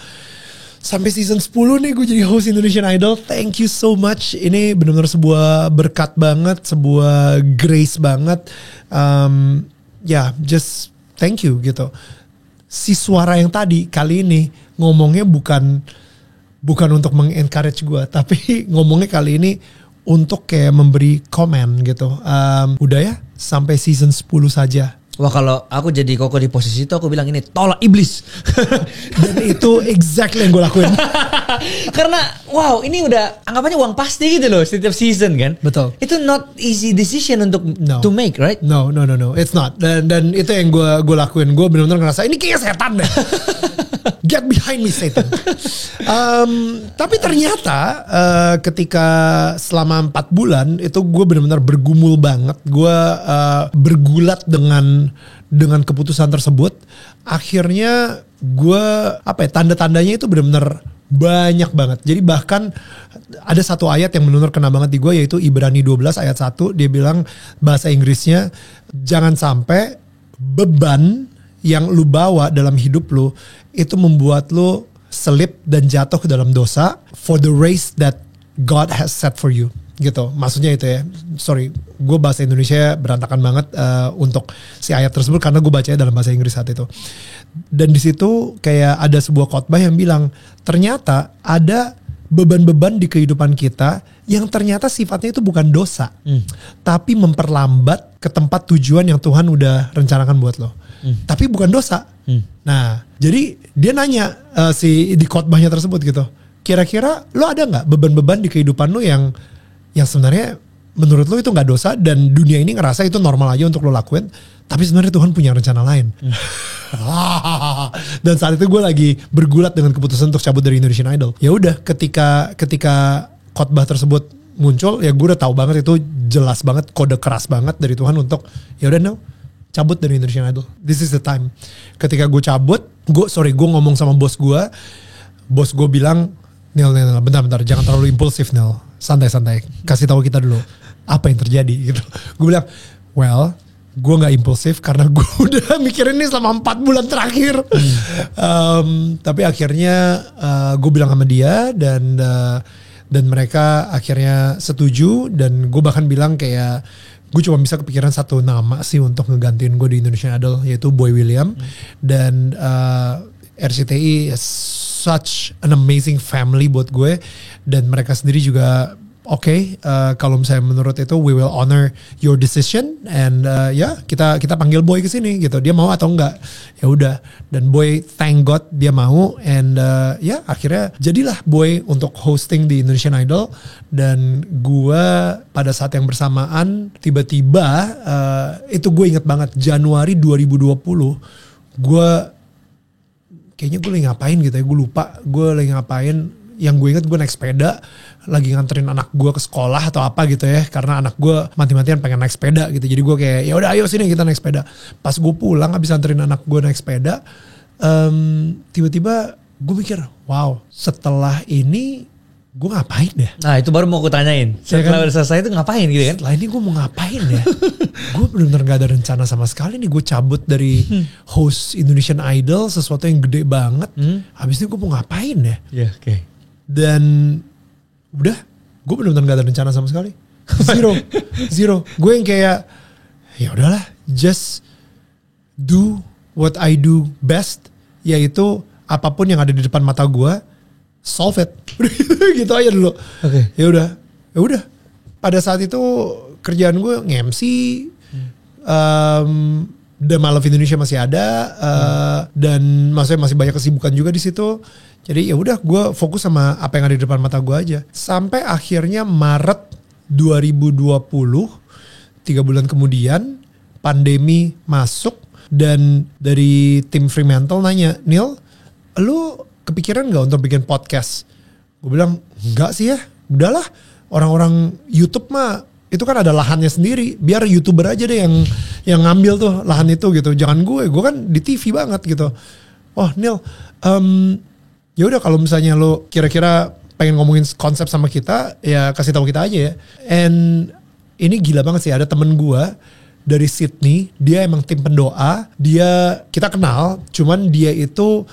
sampai season 10 nih gue jadi host Indonesian Idol. Thank you so much. Ini benar-benar sebuah berkat banget, sebuah grace banget. Just thank you gitu. Si suara yang tadi kali ini ngomongnya bukan untuk mengencourage gue, tapi ngomongnya kali ini untuk kayak memberi komen gitu. Udah ya, sampai season 10 saja. Wah, kalau aku jadi Koko di posisi itu, aku bilang ini tolak iblis. Dan itu exactly yang gue lakuin. Karena wow, ini udah anggapannya uang pasti gitu loh setiap season kan. Betul. Itu not easy decision untuk to make, right? No, it's not. Dan itu yang gue lakuin. Gue benar-benar ngerasa ini kayak setan deh. Get behind me, Satan. Tapi ternyata ketika selama 4 bulan itu gue benar-benar bergumul banget. Gue bergulat dengan keputusan tersebut. Akhirnya gue tanda-tandanya itu benar-benar banyak banget. Jadi bahkan ada satu ayat yang benar-benar kena banget di gue, yaitu Ibrani 12 ayat 1. Dia bilang bahasa Inggrisnya, jangan sampai beban yang lu bawa dalam hidup lu itu membuat lu selip dan jatuh ke dalam dosa for the race that God has set for you. Gitu, maksudnya itu ya. Sorry, gue bahasa Indonesia berantakan banget untuk si ayat tersebut karena gue bacanya dalam bahasa Inggris saat itu. Dan di situ kayak ada sebuah khotbah yang bilang ternyata ada beban-beban di kehidupan kita yang ternyata sifatnya itu bukan dosa, tapi memperlambat ke tempat tujuan yang Tuhan udah rencanakan buat lo. Tapi bukan dosa. Nah, jadi dia nanya di khotbahnya tersebut gitu. Kira-kira lo ada nggak beban-beban di kehidupan lo yang sebenarnya menurut lo itu nggak dosa dan dunia ini ngerasa itu normal aja untuk lo lakuin, tapi sebenarnya Tuhan punya rencana lain. Dan saat itu gue lagi bergulat dengan keputusan untuk cabut dari Indonesian Idol. Ya udah, ketika khotbah tersebut muncul, ya gue udah tahu banget itu jelas banget kode keras banget dari Tuhan untuk ya udah cabut dari Indonesian Idol. This is the time. Ketika gue cabut, gue ngomong sama bos gue bilang, Nel, bentar, jangan terlalu impulsif Nel, santai, kasih tahu kita dulu apa yang terjadi gitu. Gue bilang, well, gue nggak impulsif karena gue udah mikirin ini selama 4 bulan terakhir. Tapi akhirnya gue bilang sama dia dan mereka akhirnya setuju, dan gue bahkan bilang kayak gue cuma bisa kepikiran satu nama sih untuk ngegantiin gue di Indonesian Idol, yaitu Boy William. Dan RCTI is such an amazing family buat gue, dan mereka sendiri juga kalau misalnya menurut itu we will honor your decision, and kita panggil Boy ke sini gitu. Dia mau atau enggak, ya udah. Dan Boy thank God dia mau, and akhirnya jadilah Boy untuk hosting di Indonesian Idol. Dan gue pada saat yang bersamaan tiba-tiba itu gue inget banget Januari 2020 gue kayaknya gue lagi ngapain gitu ya, gue lupa gue lagi ngapain. Yang gue inget gue naik sepeda lagi nganterin anak gue ke sekolah atau apa gitu ya, karena anak gue mati-matian pengen naik sepeda gitu. Jadi gue kayak ya udah ayo sini kita naik sepeda. Pas gue pulang habis nganterin anak gue naik sepeda, tiba-tiba gue mikir, wow, setelah ini gue ngapain ya? Nah itu baru mau gue tanyain. Setelah udah selesai itu ngapain gitu kan? Setelah ini gue mau ngapain ya? Gue benar-benar gak ada rencana sama sekali nih. Gue cabut dari host Indonesian Idol, sesuatu yang gede banget. Habis ini gue mau ngapain ya? Yeah, oke. Dan udah, gue benar-benar gak ada rencana sama sekali. Zero. Gue yang kayak ya udahlah, just do what I do best, yaitu apapun yang ada di depan mata gue, solve it. Gitu aja dulu. Okay. Ya udah. Pada saat itu kerjaan gue nge-MC, The I Love Indonesia masih ada dan maksudnya masih banyak kesibukan juga di situ. Jadi ya udah gue fokus sama apa yang ada di depan mata gue aja. Sampai akhirnya Maret 2020, 3 bulan kemudian pandemi masuk dan dari tim Fremantle nanya, Neil, lu kepikiran gak untuk bikin podcast? Gue bilang, enggak sih ya, udahlah orang-orang YouTube mah itu kan ada lahannya sendiri, biar YouTuber aja deh yang ngambil tuh lahan itu gitu. Jangan gue kan di TV banget gitu. Oh Neil, ya udah kalau misalnya lo kira-kira pengen ngomongin konsep sama kita, ya kasih tahu kita aja ya. And ini gila banget sih, ada temen gue dari Sydney, dia emang tim pendoa, kita kenal, cuman dia itu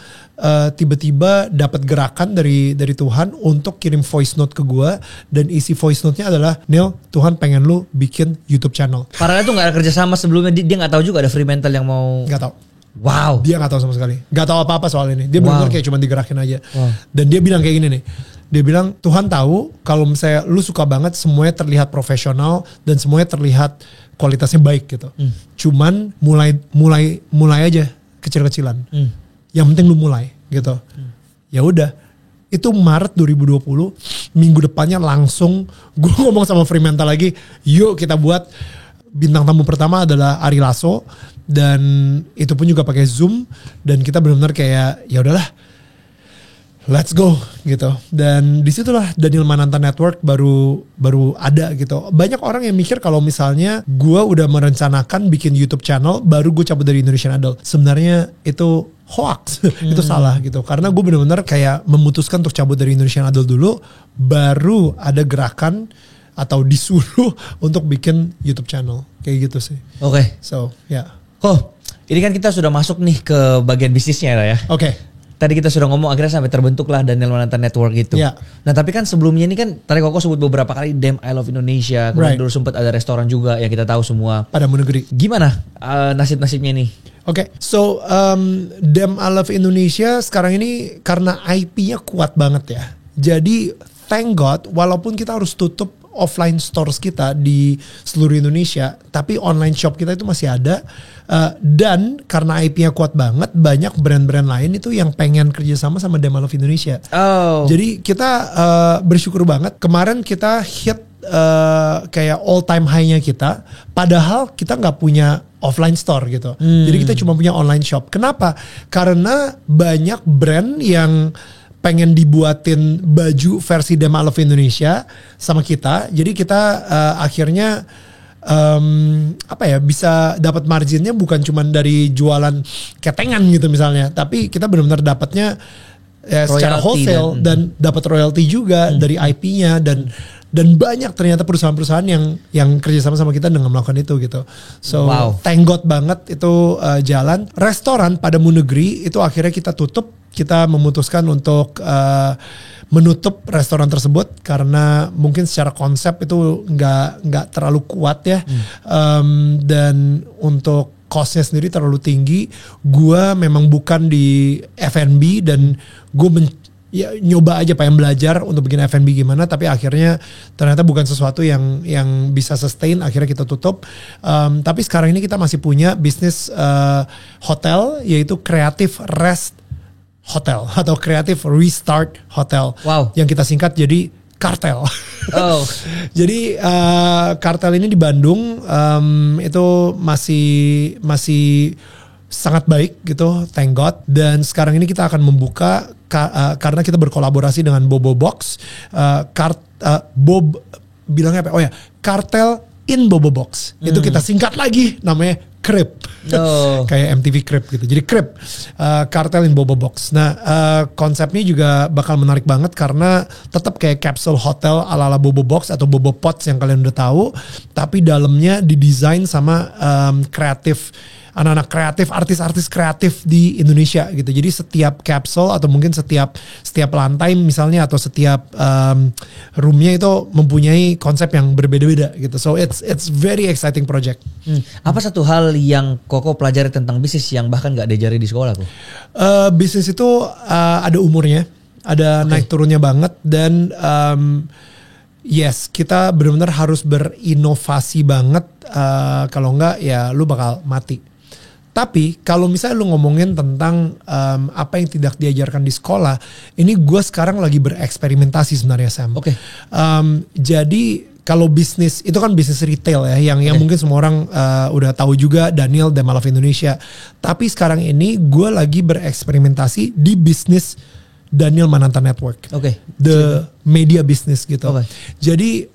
tiba-tiba dapat gerakan dari Tuhan untuk kirim voice note ke gue, dan isi voice note-nya adalah, Neil, Tuhan pengen lu bikin YouTube channel. Padahal itu gak ada kerjasama sebelumnya, dia gak tahu juga ada Fremantle yang mau. Gak tahu. Wow. Dia gak tahu sama sekali, gak tahu apa-apa soal ini. Dia benar-benar kayak cuma digerakin aja. Wow. Dan dia bilang kayak gini nih, dia bilang Tuhan tahu kalau misalnya lu suka banget semuanya terlihat profesional dan semuanya terlihat kualitasnya baik gitu. Cuman mulai aja kecil-kecilan. Yang penting lu mulai gitu. Ya udah. Itu Maret 2020, minggu depannya langsung gue ngomong sama Fremantle lagi, yuk kita buat. Bintang tamu pertama adalah Ari Lasso, dan itu pun juga pakai Zoom, dan kita benar-benar kayak ya udahlah, let's go gitu. Dan disitulah Daniel Mananta Network baru ada gitu. Banyak orang yang mikir kalau misalnya gue udah merencanakan bikin YouTube channel baru gue cabut dari Indonesian Idol. Sebenarnya itu hoax, itu salah gitu. Karena gue benar-benar kayak memutuskan untuk cabut dari Indonesian Idol dulu, baru ada gerakan atau disuruh untuk bikin YouTube channel kayak gitu sih. Oke. So ya. Oh, ini kan kita sudah masuk nih ke bagian bisnisnya ya. Oke. Tadi kita sudah ngomong akhirnya sampai terbentuklah Daniel Mananta Network gitu. Yeah. Nah tapi kan sebelumnya ini kan tadi Koko sebut beberapa kali Damn I Love Indonesia. Kemudian dulu sempat ada restoran juga yang kita tahu semua. Padamu Negeri. Gimana nasib-nasibnya nih? Oke, so Damn I Love Indonesia sekarang ini karena IP-nya kuat banget ya. Jadi thank God walaupun kita harus tutup offline stores kita di seluruh Indonesia, tapi online shop kita itu masih ada. Dan karena IP-nya kuat banget, banyak brand-brand lain itu yang pengen kerjasama sama Damn I Love Indonesia. Oh. Jadi kita bersyukur banget. Kemarin kita hit kayak all time high-nya kita, padahal kita nggak punya offline store gitu. Jadi kita cuma punya online shop. Kenapa? Karena banyak brand yang pengen dibuatin baju versi Damn I Love Indonesia sama kita. Jadi kita akhirnya bisa dapat marginnya bukan cuma dari jualan ketengan gitu misalnya, tapi kita benar-benar dapatnya secara wholesale dan dapat royalty juga dari IP-nya, dan banyak ternyata perusahaan-perusahaan yang kerjasama sama kita dengan melakukan itu gitu. So thank God banget itu jalan. Restoran Padamu Negeri itu akhirnya kita tutup. Kita memutuskan untuk menutup restoran tersebut karena mungkin secara konsep itu nggak terlalu kuat ya, dan untuk costnya sendiri terlalu tinggi. Gua memang bukan di F&B dan gue nyoba aja pengen belajar untuk bikin F&B gimana, tapi akhirnya ternyata bukan sesuatu yang bisa sustain. Akhirnya kita tutup. Tapi sekarang ini kita masih punya bisnis hotel, yaitu Creative Rest Hotel atau Creative Restart Hotel. Wow. Yang kita singkat jadi Kartel. Oh. Jadi Kartel ini di Bandung itu masih sangat baik gitu, thank God. Dan sekarang ini kita akan membuka karena kita berkolaborasi dengan Bobo Box. Bob bilangnya apa? Oh ya, Kartel in Bobo Box. Itu kita singkat lagi namanya Crib. Oh. Kayak MTV Crib gitu. Jadi Crib, Kartel in Bobo Box. Nah konsepnya juga bakal menarik banget karena tetap kayak capsule hotel ala-ala Bobo Box atau Bobo Pots yang kalian udah tahu, tapi dalamnya didesain sama kreatif, anak-anak kreatif, artis-artis kreatif di Indonesia gitu. Jadi setiap capsule atau mungkin setiap lantai misalnya atau setiap roomnya itu mempunyai konsep yang berbeda-beda gitu. So it's very exciting project. Apa satu hal yang Koko pelajari tentang bisnis yang bahkan gak diajari di sekolah kok? Bisnis itu ada umurnya, ada naik turunnya banget, dan yes, kita benar-benar harus berinovasi banget. Kalau enggak ya lu bakal mati. Tapi kalau misalnya lu ngomongin tentang apa yang tidak diajarkan di sekolah, ini gue sekarang lagi bereksperimentasi sebenarnya, Sam. Oke. Jadi kalau bisnis itu kan bisnis retail ya, yang mungkin semua orang udah tahu juga, Daniel dan Malaf Indonesia. Tapi sekarang ini gue lagi bereksperimentasi di bisnis Daniel Mananta Network. Oke. The media business gitu. Oke. Jadi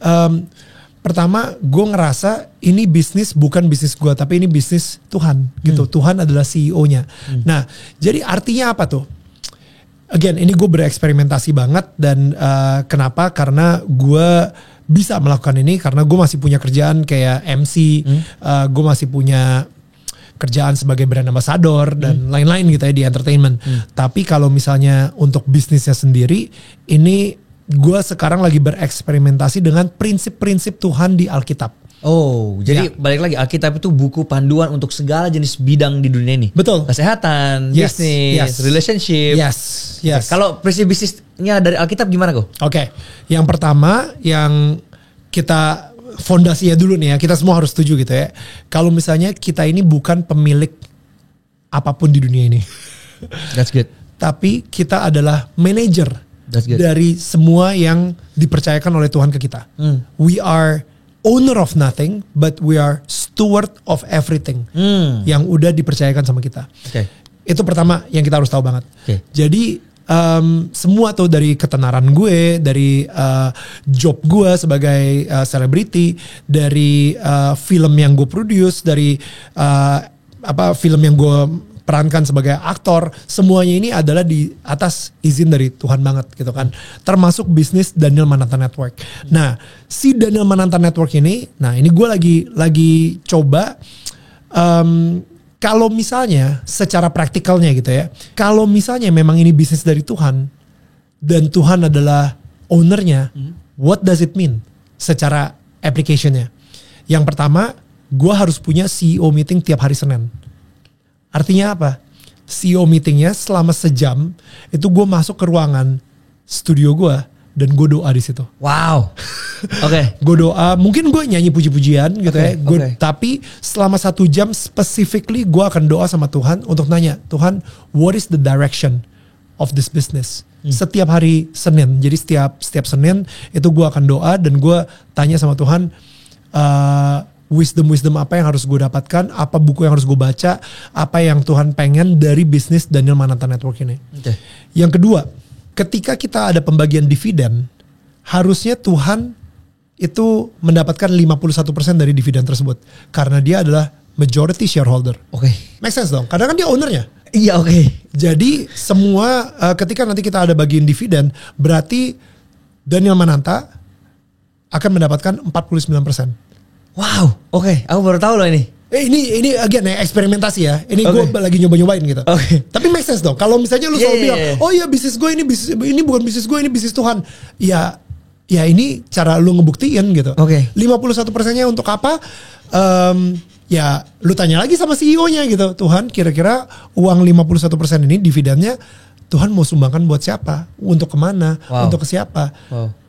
pertama gue ngerasa ini bisnis bukan bisnis gue, tapi ini bisnis Tuhan gitu. Tuhan adalah CEO-nya. Nah, jadi artinya apa tuh? Again, ini gue bereksperimentasi banget dan kenapa? Karena gue bisa melakukan ini karena gue masih punya kerjaan kayak MC, gue masih punya kerjaan sebagai brand ambassador dan lain-lain gitu ya di entertainment. Tapi kalau misalnya untuk bisnisnya sendiri, ini gue sekarang lagi bereksperimentasi dengan prinsip-prinsip Tuhan di Alkitab. Oh, jadi balik lagi, Alkitab itu buku panduan untuk segala jenis bidang di dunia ini. Betul. Kesehatan, bisnis, relationship. Yes. Kalau prinsip bisnisnya dari Alkitab gimana kok? Oke. Yang pertama yang kita fondasinya dulu nih ya, kita semua harus setuju gitu ya. Kalau misalnya kita ini bukan pemilik apapun di dunia ini. That's good. Tapi kita adalah manajer dari semua yang dipercayakan oleh Tuhan ke kita. We are owner of nothing, but we are steward of everything yang udah dipercayakan sama kita. Okay. Itu pertama yang kita harus tahu banget. Okay. Jadi semua tuh dari ketenaran gue, dari job gue sebagai selebriti, dari film yang gue produce, dari film yang gue perankan sebagai aktor, semuanya ini adalah di atas izin dari Tuhan banget gitu kan. Termasuk bisnis Daniel Mananta Network. Nah, si Daniel Mananta Network ini, nah ini gue lagi coba kalau misalnya secara praktikalnya gitu ya, kalau misalnya memang ini bisnis dari Tuhan dan Tuhan adalah ownernya, what does it mean secara application-nya? Yang pertama, gue harus punya CEO meeting tiap hari Senin. Artinya apa? CEO meetingnya selama sejam itu gue masuk ke ruangan studio gue dan gue doa di situ. Wow. Oke. Gue doa, mungkin gue nyanyi puji-pujian gitu ya. Tapi selama 1 jam specifically gue akan doa sama Tuhan untuk nanya, Tuhan, what is the direction of this business? Setiap hari Senin. Jadi setiap Senin itu gue akan doa dan gue tanya sama Tuhan, wisdom apa yang harus gue dapatkan, apa buku yang harus gue baca, apa yang Tuhan pengen dari bisnis Daniel Mananta Network ini. Okay. Yang kedua, ketika kita ada pembagian dividen, harusnya Tuhan itu mendapatkan 51% dari dividen tersebut. Karena dia adalah majority shareholder. Oke. Make sense dong? Karena kan dia ownernya. Iya, oke. Jadi semua ketika nanti kita ada bagian dividen, berarti Daniel Mananta akan mendapatkan 49%. Wow, oke. Aku baru tahu loh ini. Ini again ya, eksperimentasi ya. Ini gue lagi nyoba-nyobain gitu. Tapi make sense dong. Kalau misalnya lu selalu bilang, oh iya bisnis gue ini bukan bisnis gue, ini bisnis Tuhan. Ya ini cara lu ngebuktiin gitu. 51%-nya untuk apa? Ya lu tanya lagi sama CEO-nya gitu. Tuhan, kira-kira uang 51% ini dividennya Tuhan mau sumbangkan buat siapa? Untuk kemana? Untuk ke siapa?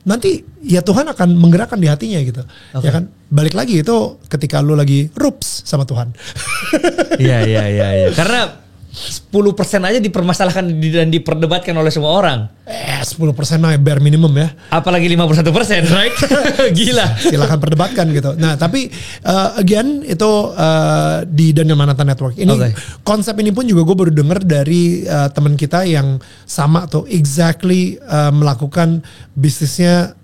Nanti ya Tuhan akan menggerakkan di hatinya gitu. Ya kan? Balik lagi itu ketika lu lagi rups sama Tuhan. Iya. Karena 10% aja dipermasalahkan dan diperdebatkan oleh semua orang. 10% mah bare minimum ya. Apalagi 51%, right? Gila. Silakan perdebatkan gitu. Nah, tapi again itu di Daniel Mananta Network. Ini konsep ini pun juga gue baru denger dari teman kita yang sama tuh exactly melakukan bisnisnya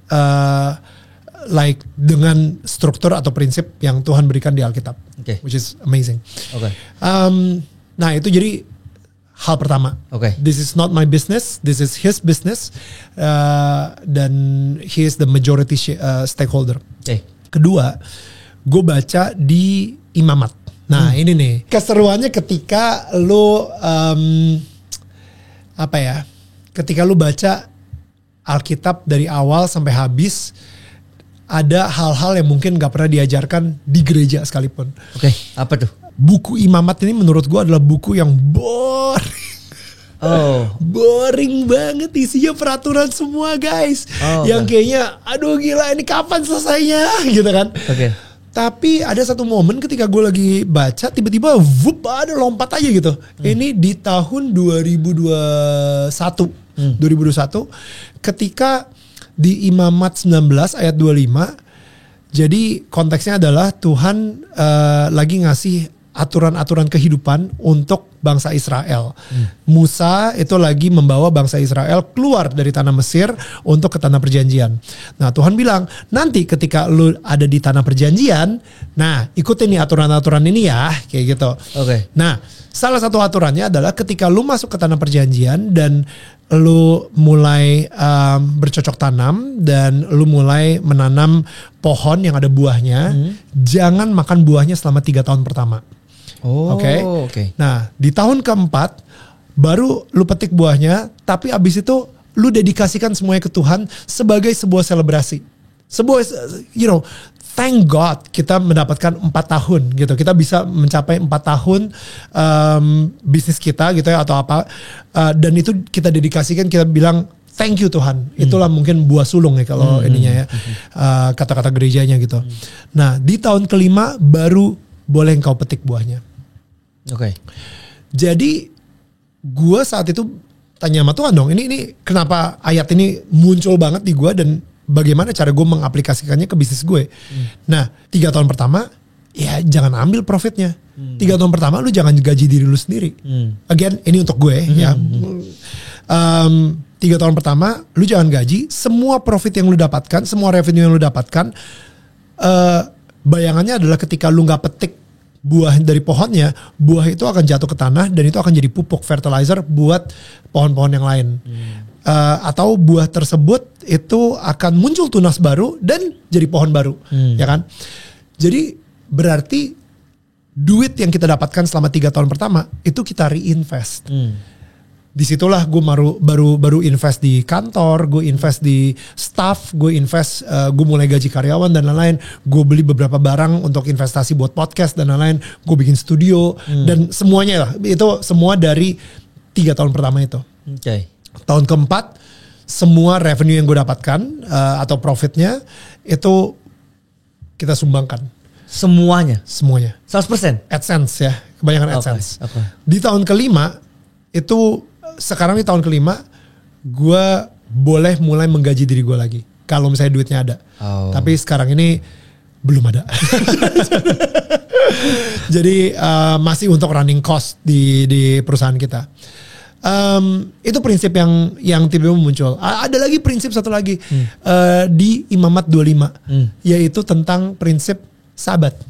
like dengan struktur atau prinsip yang Tuhan berikan di Alkitab. Which is amazing. Nah itu jadi hal pertama. This is not my business, this is his business, dan he is the majority stakeholder. Kedua, gue baca di Imamat. Nah ini nih keseruannya ketika lu ketika lu baca Alkitab dari awal sampai habis, ada hal-hal yang mungkin gak pernah diajarkan di gereja sekalipun. Apa tuh? Buku Imamat ini menurut gue adalah buku yang boring. Boring banget, isinya peraturan semua guys. Yang kayaknya aduh gila ini kapan selesainya gitu kan. Tapi ada satu momen ketika gue lagi baca, tiba-tiba wup, ada lompat aja gitu. Ini di tahun 2021. 2021 ketika di Imamat 19 ayat 25. Jadi konteksnya adalah Tuhan lagi ngasih aturan-aturan kehidupan untuk bangsa Israel. Musa itu lagi membawa bangsa Israel keluar dari tanah Mesir untuk ke tanah perjanjian. Nah, Tuhan bilang, nanti ketika lu ada di tanah perjanjian, nah ikutin nih aturan-aturan ini ya, kayak gitu. Oke. Nah, salah satu aturannya adalah ketika lu masuk ke tanah perjanjian dan lu mulai bercocok tanam dan lu mulai menanam pohon yang ada buahnya, jangan makan buahnya selama 3 tahun pertama. Oke. Nah, di tahun keempat baru lu petik buahnya, tapi abis itu lu dedikasikan semuanya ke Tuhan sebagai sebuah selebrasi. Sebuah, thank God kita mendapatkan 4 tahun gitu. Kita bisa mencapai 4 tahun bisnis kita gitu ya atau apa. Dan itu kita dedikasikan, kita bilang thank you Tuhan. Itulah mungkin buah sulung ya kalau ininya ya. Kata-kata gerejanya gitu. Nah, di tahun kelima baru boleh engkau petik buahnya. Oke. Jadi gue saat itu tanya sama Tuhan dong, ini kenapa ayat ini muncul banget di gue dan bagaimana cara gue mengaplikasikannya ke bisnis gue. Nah, 3 tahun pertama ya jangan ambil profitnya. 3 tahun pertama lu jangan gaji diri lu sendiri. Again, ini untuk gue ya. 3 tahun pertama lu jangan gaji. Semua profit yang lu dapatkan, semua revenue yang lu dapatkan, bayangannya adalah ketika lu gak petik buah dari pohonnya, buah itu akan jatuh ke tanah dan itu akan jadi pupuk fertilizer buat pohon-pohon yang lain. Atau buah tersebut itu akan muncul tunas baru dan jadi pohon baru, ya kan? Jadi berarti duit yang kita dapatkan selama 3 tahun pertama itu kita reinvest. Disitulah gue baru invest di kantor, gue invest di staff, gue mulai gaji karyawan dan lain-lain. Gue beli beberapa barang untuk investasi buat podcast dan lain-lain. Gue bikin studio dan semuanya lah. Itu semua dari 3 tahun pertama itu. Tahun keempat, semua revenue yang gue dapatkan atau profitnya itu kita sumbangkan. Semuanya? 100%? AdSense ya, kebanyakan AdSense. Okay. Di tahun kelima, itu sekarang di tahun kelima, gue boleh mulai menggaji diri gue lagi. Kalau misalnya duitnya ada. Tapi sekarang ini belum ada. Jadi masih untuk running cost di perusahaan kita. Itu prinsip yang tiba-tiba muncul. Ada lagi prinsip satu lagi di Imamat 25, yaitu tentang prinsip sabat.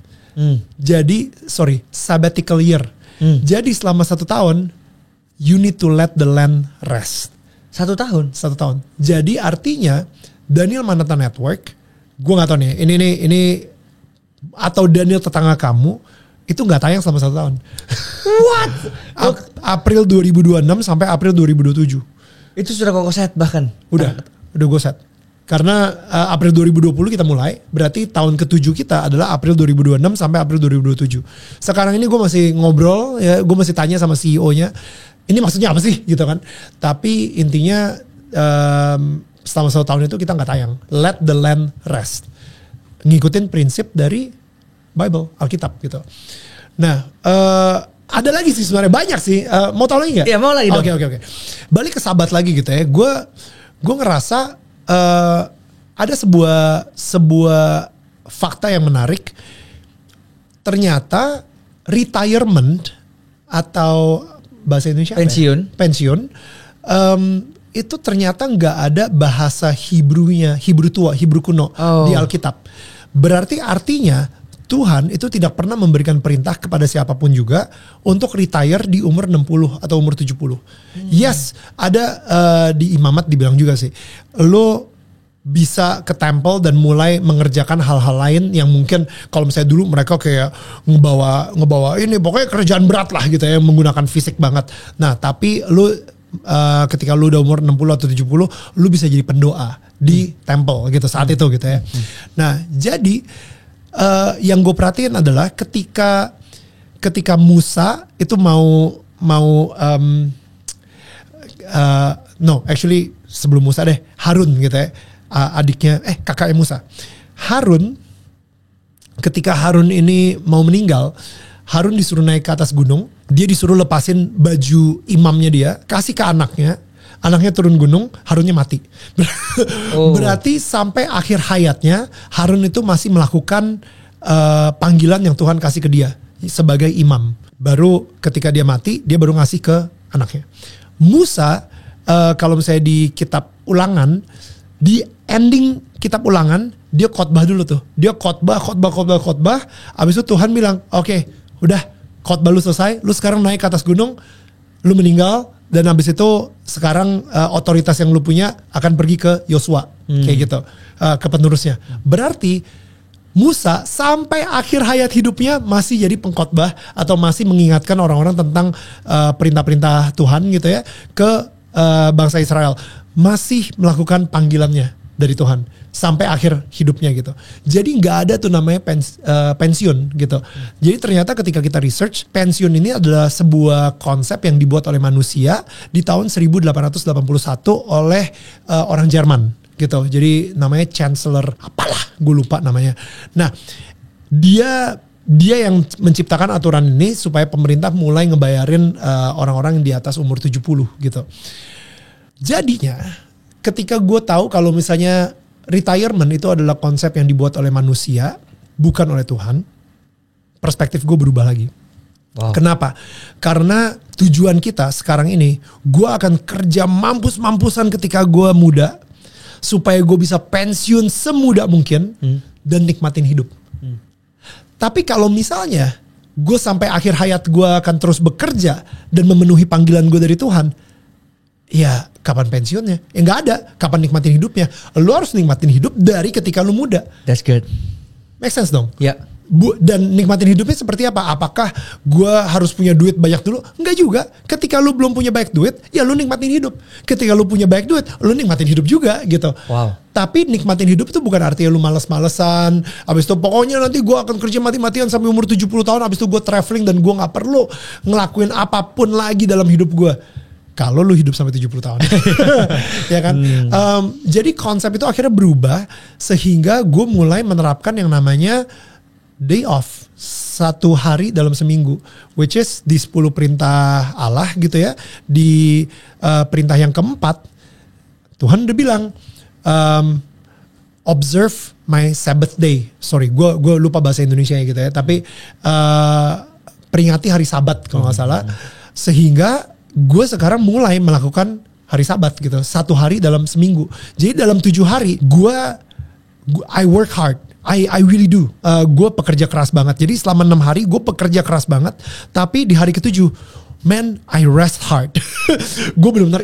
Jadi sabbatical year. Jadi selama 1 tahun you need to let the land rest. 1 tahun? 1 tahun. Jadi artinya Daniel Manhattan Network, gue gak tahu nih, ini atau Daniel tetangga kamu itu nggak tayang selama 1 tahun. What? April 2026 sampai April 2027. Itu sudah kok set bahkan? Udah gue set. Karena April 2020 kita mulai, berarti tahun ke-7 kita adalah April 2026 sampai April 2027. Sekarang ini gue masih ngobrol, ya, gue masih tanya sama CEO-nya, ini maksudnya apa sih gitu kan. Tapi intinya selama 1 tahun itu kita nggak tayang. Let the land rest. Ngikutin prinsip dari Bible, Alkitab gitu. Nah, ada lagi sih sebenarnya, banyak sih. Mau tahu lagi nggak? Iya, mau lagi dong. Oke. Balik ke sabat lagi gitu ya. Gue ngerasa ada sebuah fakta yang menarik. Ternyata retirement atau bahasa Indonesia pensiun itu ternyata nggak ada bahasa Hebrew-nya, Hebrew tua, Hebrew kuno di Alkitab. Berarti artinya Tuhan itu tidak pernah memberikan perintah kepada siapapun juga untuk retire di umur 60 atau umur 70. Yes, ada di Imamat dibilang juga sih, lo bisa ke temple dan mulai mengerjakan hal-hal lain yang mungkin kalau misalnya dulu mereka kayak ngebawa ini pokoknya kerjaan berat lah gitu ya, menggunakan fisik banget. Nah, tapi lu ketika lu udah umur 60 atau 70, lu bisa jadi pendoa di temple gitu saat itu gitu ya. Nah, jadi yang gue perhatiin adalah ketika Musa itu sebelum Musa Harun gitu ya, adiknya kakaknya Musa. Harun ketika Harun ini mau meninggal, Harun disuruh naik ke atas gunung, dia disuruh lepasin baju imamnya dia, kasih ke anaknya turun gunung, Harunnya mati. Berarti sampai akhir hayatnya Harun itu masih melakukan panggilan yang Tuhan kasih ke dia sebagai imam. Baru ketika dia mati, dia baru ngasih ke anaknya. Musa, kalau misalnya di kitab Ulangan, di ending kitab Ulangan, dia khotbah dulu tuh. Dia khotbah. Abis itu Tuhan bilang, oke, udah khotbah lu selesai, lu sekarang naik ke atas gunung, lu meninggal, dan abis itu sekarang otoritas yang lu punya akan pergi ke Yosua, kayak gitu, ke penerusnya. Berarti Musa sampai akhir hayat hidupnya masih jadi pengkhotbah atau masih mengingatkan orang-orang tentang perintah-perintah Tuhan gitu ya ke bangsa Israel, masih melakukan panggilannya dari Tuhan sampai akhir hidupnya gitu. Jadi nggak ada tuh namanya pensiun gitu. Jadi ternyata ketika kita research, pensiun ini adalah sebuah konsep yang dibuat oleh manusia di tahun 1881 oleh orang Jerman gitu. Jadi namanya Chancellor apalah, gue lupa namanya. Nah, dia yang menciptakan aturan ini supaya pemerintah mulai ngebayarin orang-orang yang di atas umur 70 gitu. Jadinya ketika gue tahu kalau misalnya retirement itu adalah konsep yang dibuat oleh manusia, bukan oleh Tuhan, perspektif gue berubah lagi. Wow. Kenapa? Karena tujuan kita sekarang ini, gue akan kerja mampus-mampusan ketika gue muda, supaya gue bisa pensiun semudah mungkin dan nikmatin hidup. Tapi kalau misalnya gue sampai akhir hayat gue akan terus bekerja dan memenuhi panggilan gue dari Tuhan, ya kapan pensiunnya? Ya nggak ada. Kapan nikmatin hidupnya? Lu harus nikmatin hidup dari ketika lu muda. That's good. Make sense dong? Ya. Dan nikmatin hidupnya seperti apa? Apakah gue harus punya duit banyak dulu? Enggak juga. Ketika lu belum punya banyak duit, ya lu nikmatin hidup. Ketika lu punya banyak duit, lu nikmatin hidup juga gitu. Wow. Tapi nikmatin hidup itu bukan artinya lu males-malesan. Abis itu pokoknya nanti gue akan kerja mati-matian sampai umur 70 tahun. Abis itu gue traveling dan gue gak perlu ngelakuin apapun lagi dalam hidup gue. Kalau lu hidup sampai 70 tahun. Ya kan? Jadi konsep itu akhirnya berubah. Sehingga gue mulai menerapkan yang namanya day off. 1 hari dalam seminggu. Which is di 10 perintah Allah gitu ya. Di perintah yang keempat, Tuhan udah bilang, observe my Sabbath day. Sorry, gue lupa bahasa Indonesia gitu ya. Tapi peringati hari Sabat kalau gak salah. Sehingga gue sekarang mulai melakukan hari Sabat gitu. 1 hari dalam seminggu. Jadi dalam 7 hari I work hard. I really do. Gue pekerja keras banget. Jadi selama 6 hari gue pekerja keras banget. Tapi di hari ke-7, man, I rest hard. Gue benar-benar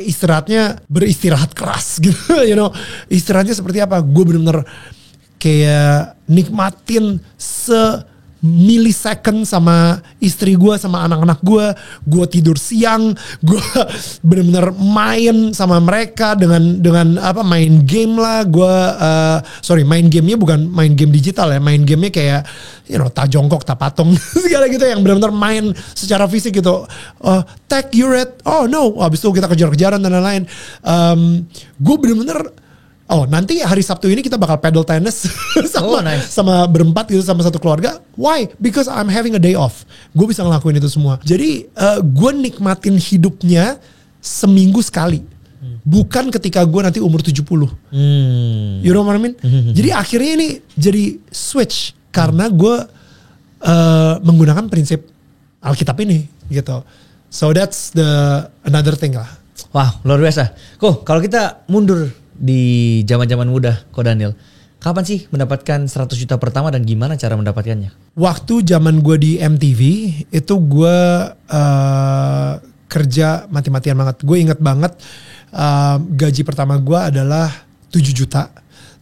beristirahat keras gitu. You know, istirahatnya seperti apa? Gue benar-benar kayak nikmatin millisecond sama istri gue, sama anak-anak gue tidur siang, gue benar-benar main sama mereka dengan apa, main game lah, main gamenya bukan main game digital ya, main gamenya kayak tak jongkok, tak patong segala gitu, yang benar-benar main secara fisik gitu. Tech, you read? Oh no, habis itu kita kejar-kejaran dan lain-lain. Gue benar-benar nanti hari Sabtu ini kita bakal paddle tennis sama berempat gitu, sama satu keluarga. Why? Because I'm having a day off. Gue bisa ngelakuin itu semua. Jadi gue nikmatin hidupnya seminggu sekali. Bukan ketika gue nanti umur 70. You know what I mean? Jadi akhirnya ini jadi switch. Karena gue menggunakan prinsip Alkitab ini gitu. So that's another thing lah. Wah, luar biasa. Kalau kita mundur di zaman-zaman muda, Ko Daniel, kapan sih mendapatkan 100 juta pertama dan gimana cara mendapatkannya? Waktu zaman gue di MTV itu gue kerja mati-matian banget. Gue inget banget gaji pertama gue adalah 7 juta.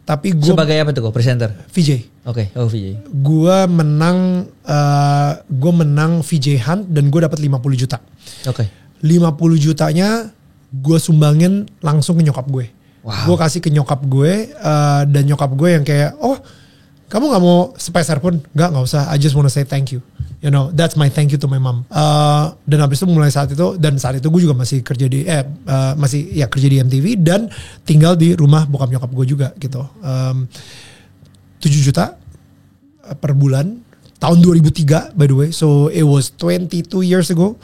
Tapi gue sebagai apa tuh, presenter? VJ. Oke, VJ. Gue menang VJ Hunt dan gue dapat 50 juta. Oke. 50 jutanya gue sumbangin langsung ke nyokap gue. Wow. Gue kasih ke nyokap gue dan nyokap gue yang kayak, kamu gak mau sepeser pun? Gak usah, I just wanna say thank you. You know, that's my thank you to my mom. Dan habis itu mulai saat itu gue juga masih kerja kerja di MTV dan tinggal di rumah bokap nyokap gue juga gitu. 7 juta per bulan tahun 2003 by the way, so it was 22 years ago.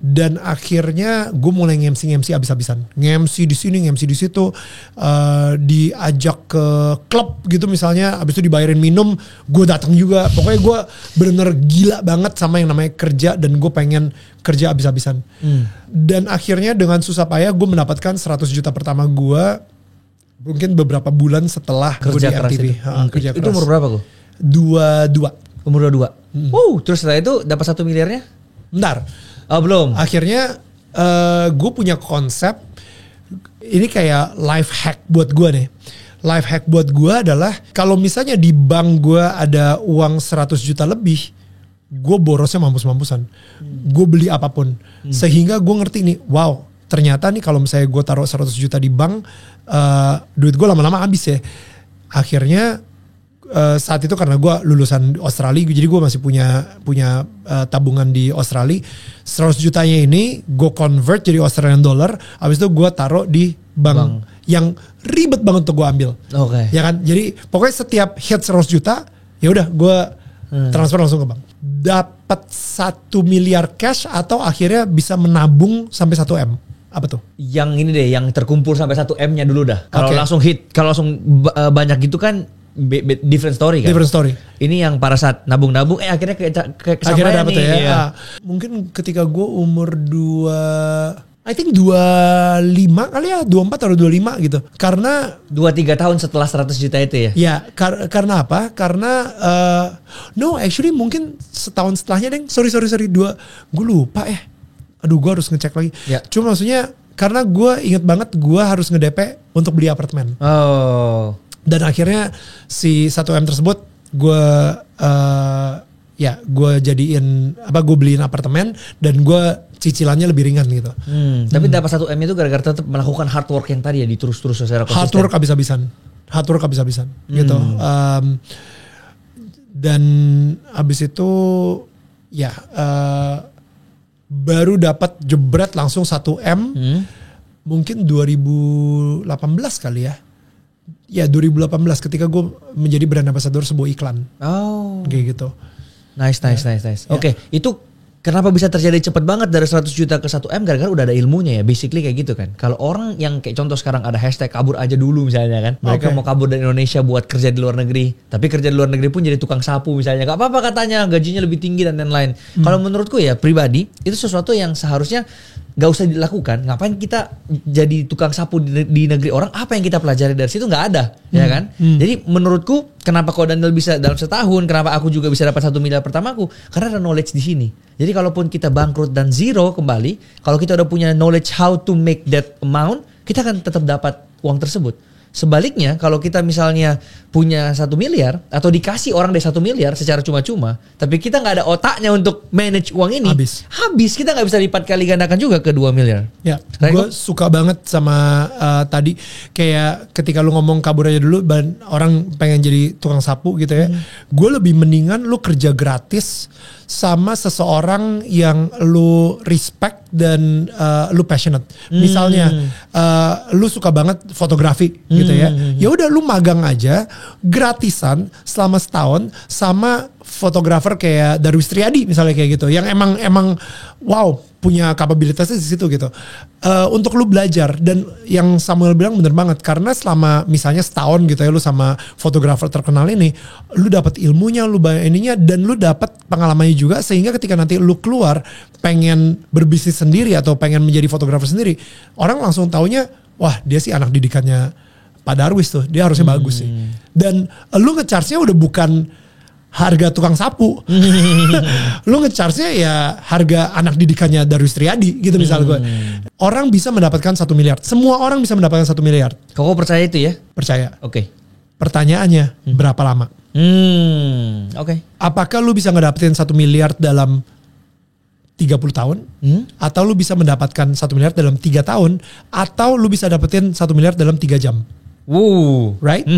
Dan akhirnya gue mulai nge-MC abis-abisan, nge-MC di sini, nge-MC di situ, diajak ke klub gitu misalnya, abis itu dibayarin minum, gue datang juga. Pokoknya gue bener-bener gila banget sama yang namanya kerja, dan gue pengen kerja abis-abisan. Dan akhirnya dengan susah payah gue mendapatkan 100 juta pertama gue, mungkin beberapa bulan setelah gue di MTV. Kerja keras. Itu umur berapa gue? 22. Umur 22. Terus setelah itu dapat 1 miliarnya? Bentar. Oh belum. Akhirnya gue punya konsep, ini kayak life hack buat gue nih. Life hack buat gue adalah kalau misalnya di bank gue ada uang 100 juta lebih, gue borosnya mampus-mampusan. Gue beli apapun. Sehingga gue ngerti nih, wow ternyata nih kalau misalnya gue taruh 100 juta di bank, duit gue lama-lama habis ya. Akhirnya saat itu karena gue lulusan Australia, jadi gue masih punya tabungan di Australia. 100 jutanya ini gue convert jadi Australian dollar, habis itu gue taruh di bank yang ribet banget untuk gue ambil. Ya kan, jadi pokoknya setiap hit 100 juta ya udah gue transfer langsung ke bank. Dapat 1 miliar cash atau akhirnya bisa menabung sampai 1 M. Apa tuh? Yang ini deh, yang terkumpul sampai 1 M-nya dulu dah. Kalau langsung hit, kalau langsung banyak gitu kan different story kan. Different story. Ini yang pada saat nabung-nabung akhirnya kesampaian akhirnya dapet nih. Ya. Iya. Mungkin ketika gue umur 25 kali ya, 24 atau 25 gitu. Karena 2-3 tahun setelah 100 juta itu ya. Ya, karena apa? Karena no, actually mungkin setahun setelahnya deng. Sorry, gue lupa ya. Aduh, gue harus ngecek lagi. Ya. Cuma maksudnya karena gue inget banget gue harus nge-DP untuk beli apartemen. Dan akhirnya si 1M tersebut gue jadiin gue beliin apartemen dan gue cicilannya lebih ringan gitu. Tapi dapat 1M itu gara-gara tetap melakukan hard work yang tadi ya, diterus-terus secara konsisten. Hard work habis-habisan gitu. Dan abis itu ya baru dapat jebret langsung 1M mungkin 2018 kali ya. Ya 2018 ketika gue menjadi brand ambassador sebuah iklan. Kayak gitu. Nice. Oke, itu kenapa bisa terjadi cepat banget dari 100 juta ke 1M? Gara-gara udah ada ilmunya ya, basically kayak gitu kan. Kalau orang yang kayak contoh sekarang ada hashtag kabur aja dulu misalnya kan. Mereka mau kabur dari Indonesia buat kerja di luar negeri. Tapi kerja di luar negeri pun jadi tukang sapu misalnya. Gak apa-apa katanya, gajinya lebih tinggi dan lain-lain. Kalau menurutku ya pribadi, itu sesuatu yang seharusnya gak usah dilakukan. Ngapain kita jadi tukang sapu di negeri orang? Apa yang kita pelajari dari situ? Gak ada, ya kan? Jadi menurutku kenapa kau Daniel bisa dalam setahun, kenapa aku juga bisa dapat 1 miliar pertamaku? Karena ada knowledge di sini. Jadi kalaupun kita bangkrut dan zero kembali, kalau kita udah punya knowledge how to make that amount, kita akan tetap dapat uang tersebut. Sebaliknya kalau kita misalnya punya 1 miliar atau dikasih orang dari 1 miliar secara cuma-cuma, tapi kita nggak ada otaknya untuk manage uang ini, habis kita nggak bisa lipat kali gandakan juga ke 2 miliar. Ya, gue suka banget sama tadi kayak ketika lu ngomong kabur aja dulu, orang pengen jadi tukang sapu gitu ya. Gue lebih mendingan lu kerja gratis sama seseorang yang lu respect dan lu passionate. Misalnya lu suka banget fotografi gitu ya. Ya udah lu magang aja gratisan selama setahun sama fotografer kayak Darwis Triadi misalnya kayak gitu. Yang emang wow punya kapabilitasnya di situ gitu. Untuk lu belajar, dan yang Samuel bilang bener banget, karena selama misalnya setahun gitu ya lu sama fotografer terkenal ini, lu dapat ilmunya, lu banyak ininya, dan lu dapat pengalamannya juga, sehingga ketika nanti lu keluar pengen berbisnis sendiri atau pengen menjadi fotografer sendiri, orang langsung taunya wah dia sih anak didikannya Pak Darwis tuh, dia harusnya bagus sih. Dan lu nge-charge-nya udah bukan harga tukang sapu. Lu nge-charge-nya ya harga anak didikannya Darwis Triadi gitu misalnya gue. Orang bisa mendapatkan 1 miliar. Semua orang bisa mendapatkan 1 miliar. Kau percaya itu ya? Percaya. Oke. Pertanyaannya berapa lama? Oke. Apakah lu bisa ngedapetin 1 miliar dalam 30 tahun? Atau lu bisa mendapatkan 1 miliar dalam 3 tahun? Atau lu bisa dapetin 1 miliar dalam 3 jam? Right?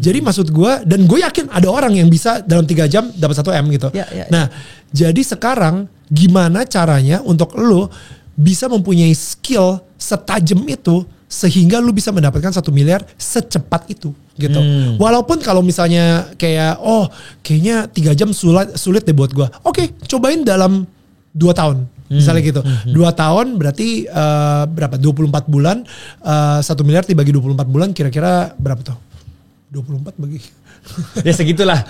Jadi maksud gue, dan gue yakin ada orang yang bisa dalam 3 jam dapat 1 M gitu. Nah, jadi sekarang gimana caranya untuk lo bisa mempunyai skill setajam itu sehingga lo bisa mendapatkan 1 miliar secepat itu? gitu. Walaupun kalau misalnya kayak kayaknya 3 jam sulit deh buat gue. Oke, cobain dalam 2 tahun. Misalnya gitu. 2 tahun berarti berapa? 24 bulan. 1 miliar dibagi 24 bulan kira-kira berapa tuh? 24 bagi. Ya segitulah.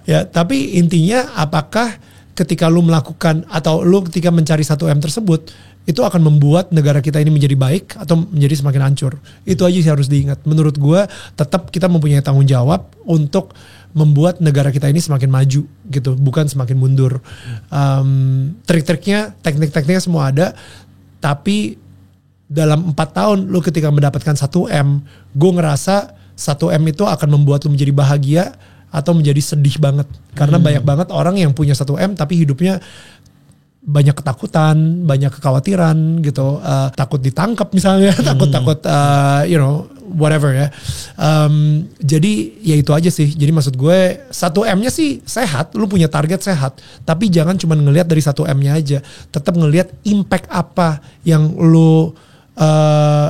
Ya, tapi intinya apakah ketika lu melakukan atau lu ketika mencari 1M tersebut itu akan membuat negara kita ini menjadi baik atau menjadi semakin hancur. Itu aja sih harus diingat. Menurut gue tetap kita mempunyai tanggung jawab untuk membuat negara kita ini semakin maju gitu, bukan semakin mundur. Trik-triknya, teknik-tekniknya semua ada, tapi dalam 4 tahun lu ketika mendapatkan 1M, gue ngerasa 1M itu akan membuat lu menjadi bahagia atau menjadi sedih banget. Karena banyak banget orang yang punya 1M tapi hidupnya banyak ketakutan, banyak kekhawatiran gitu, takut ditangkap misalnya, takut whatever ya. Jadi ya itu aja sih. Jadi maksud gue 1M-nya sih sehat, lu punya target sehat, tapi jangan cuma ngelihat dari 1M-nya aja, tetap ngelihat impact apa yang lu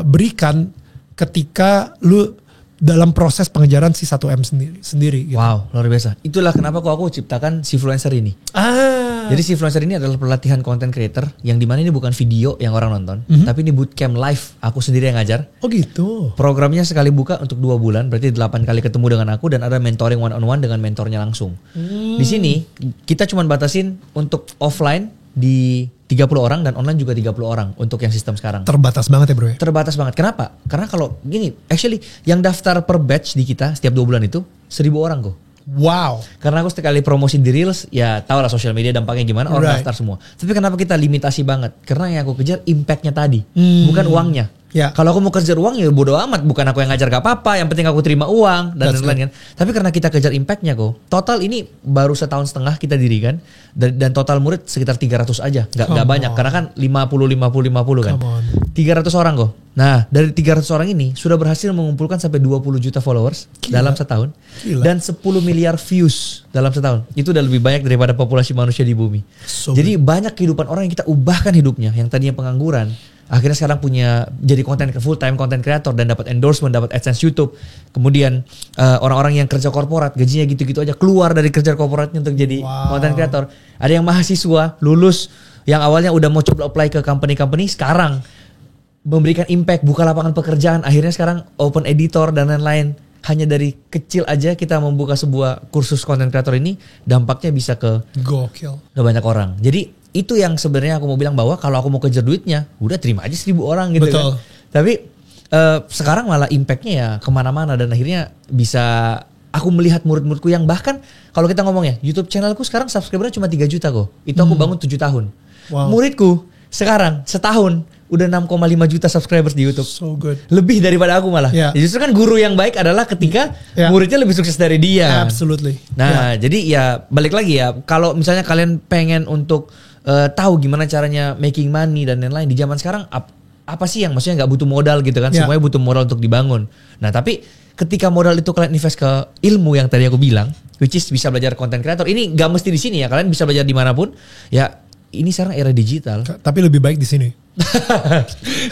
berikan ketika lu dalam proses pengejaran si 1M sendiri gitu. Wow, luar biasa. Itulah kenapa aku ciptakan si influencer ini. Jadi si influencer ini adalah pelatihan content creator yang dimana ini bukan video yang orang nonton, tapi ini bootcamp live. Aku sendiri yang ngajar. Oh gitu. Programnya sekali buka untuk 2 bulan, berarti 8 kali ketemu dengan aku dan ada mentoring one on one dengan mentornya langsung. Di sini kita cuma batasin untuk offline di 30 orang dan online juga 30 orang untuk yang sistem sekarang. Terbatas banget ya bro ya? Terbatas banget. Kenapa? Karena kalau gini, actually yang daftar per batch di kita setiap 2 bulan itu 1.000 orang kok. Wow. Karena aku sekali promosi di Reels, ya tau lah sosial media dampaknya gimana, orang daftar semua. Tapi kenapa kita limitasi banget? Karena yang aku kejar impactnya tadi, bukan uangnya. Ya. Kalau aku mau kejar uang ya bodo amat, bukan aku yang ngajar gak apa-apa, yang penting aku terima uang dan lain-lain kan. Tapi karena kita kejar impactnya kok. Total ini baru 1,5 tahun kita dirikan dan total murid sekitar 300 aja, nggak banyak karena kan 50 kan. 300 orang kok. Nah, dari 300 orang ini sudah berhasil mengumpulkan sampai 20 juta followers dalam setahun. Dan 10 miliar views dalam setahun. Itu udah lebih banyak daripada populasi manusia di bumi. Jadi banyak kehidupan orang yang kita ubahkan hidupnya, yang tadinya pengangguran, akhirnya sekarang punya jadi full time content creator dan dapat endorsement, dapat AdSense YouTube. Kemudian orang-orang yang kerja korporat gajinya gitu-gitu aja keluar dari kerja korporatnya untuk jadi content creator. Ada yang mahasiswa lulus yang awalnya udah mau coba apply ke company-company, sekarang memberikan impact, buka lapangan pekerjaan. Akhirnya sekarang open editor dan lain-lain. Hanya dari kecil aja kita membuka sebuah kursus content creator ini, dampaknya bisa ke banyak orang. Jadi itu yang sebenarnya aku mau bilang, bahwa kalau aku mau kejar duitnya, udah terima aja 1.000 orang gitu. Betul. Kan. Tapi sekarang malah impactnya ya kemana-mana dan akhirnya bisa aku melihat murid-muridku yang bahkan kalau kita ngomong ya, YouTube channelku sekarang subscribernya cuma 3 juta kok. Itu aku bangun 7 tahun. Wow. Muridku sekarang setahun udah 6,5 juta subscribers di YouTube. So good. Lebih daripada aku malah. Yeah. Justru kan guru yang baik adalah ketika muridnya lebih sukses dari dia. Absolutely. Nah, jadi ya balik lagi ya, kalau misalnya kalian pengen untuk tahu gimana caranya making money dan lain-lain di zaman sekarang, apa sih yang maksudnya nggak butuh modal gitu kan? Semuanya butuh modal untuk dibangun. Nah, tapi ketika modal itu kalian invest ke ilmu yang tadi aku bilang, which is bisa belajar content creator. Ini nggak mesti di sini ya, kalian bisa belajar dimanapun. Ya, ini sekarang era digital. Tapi lebih baik di sini.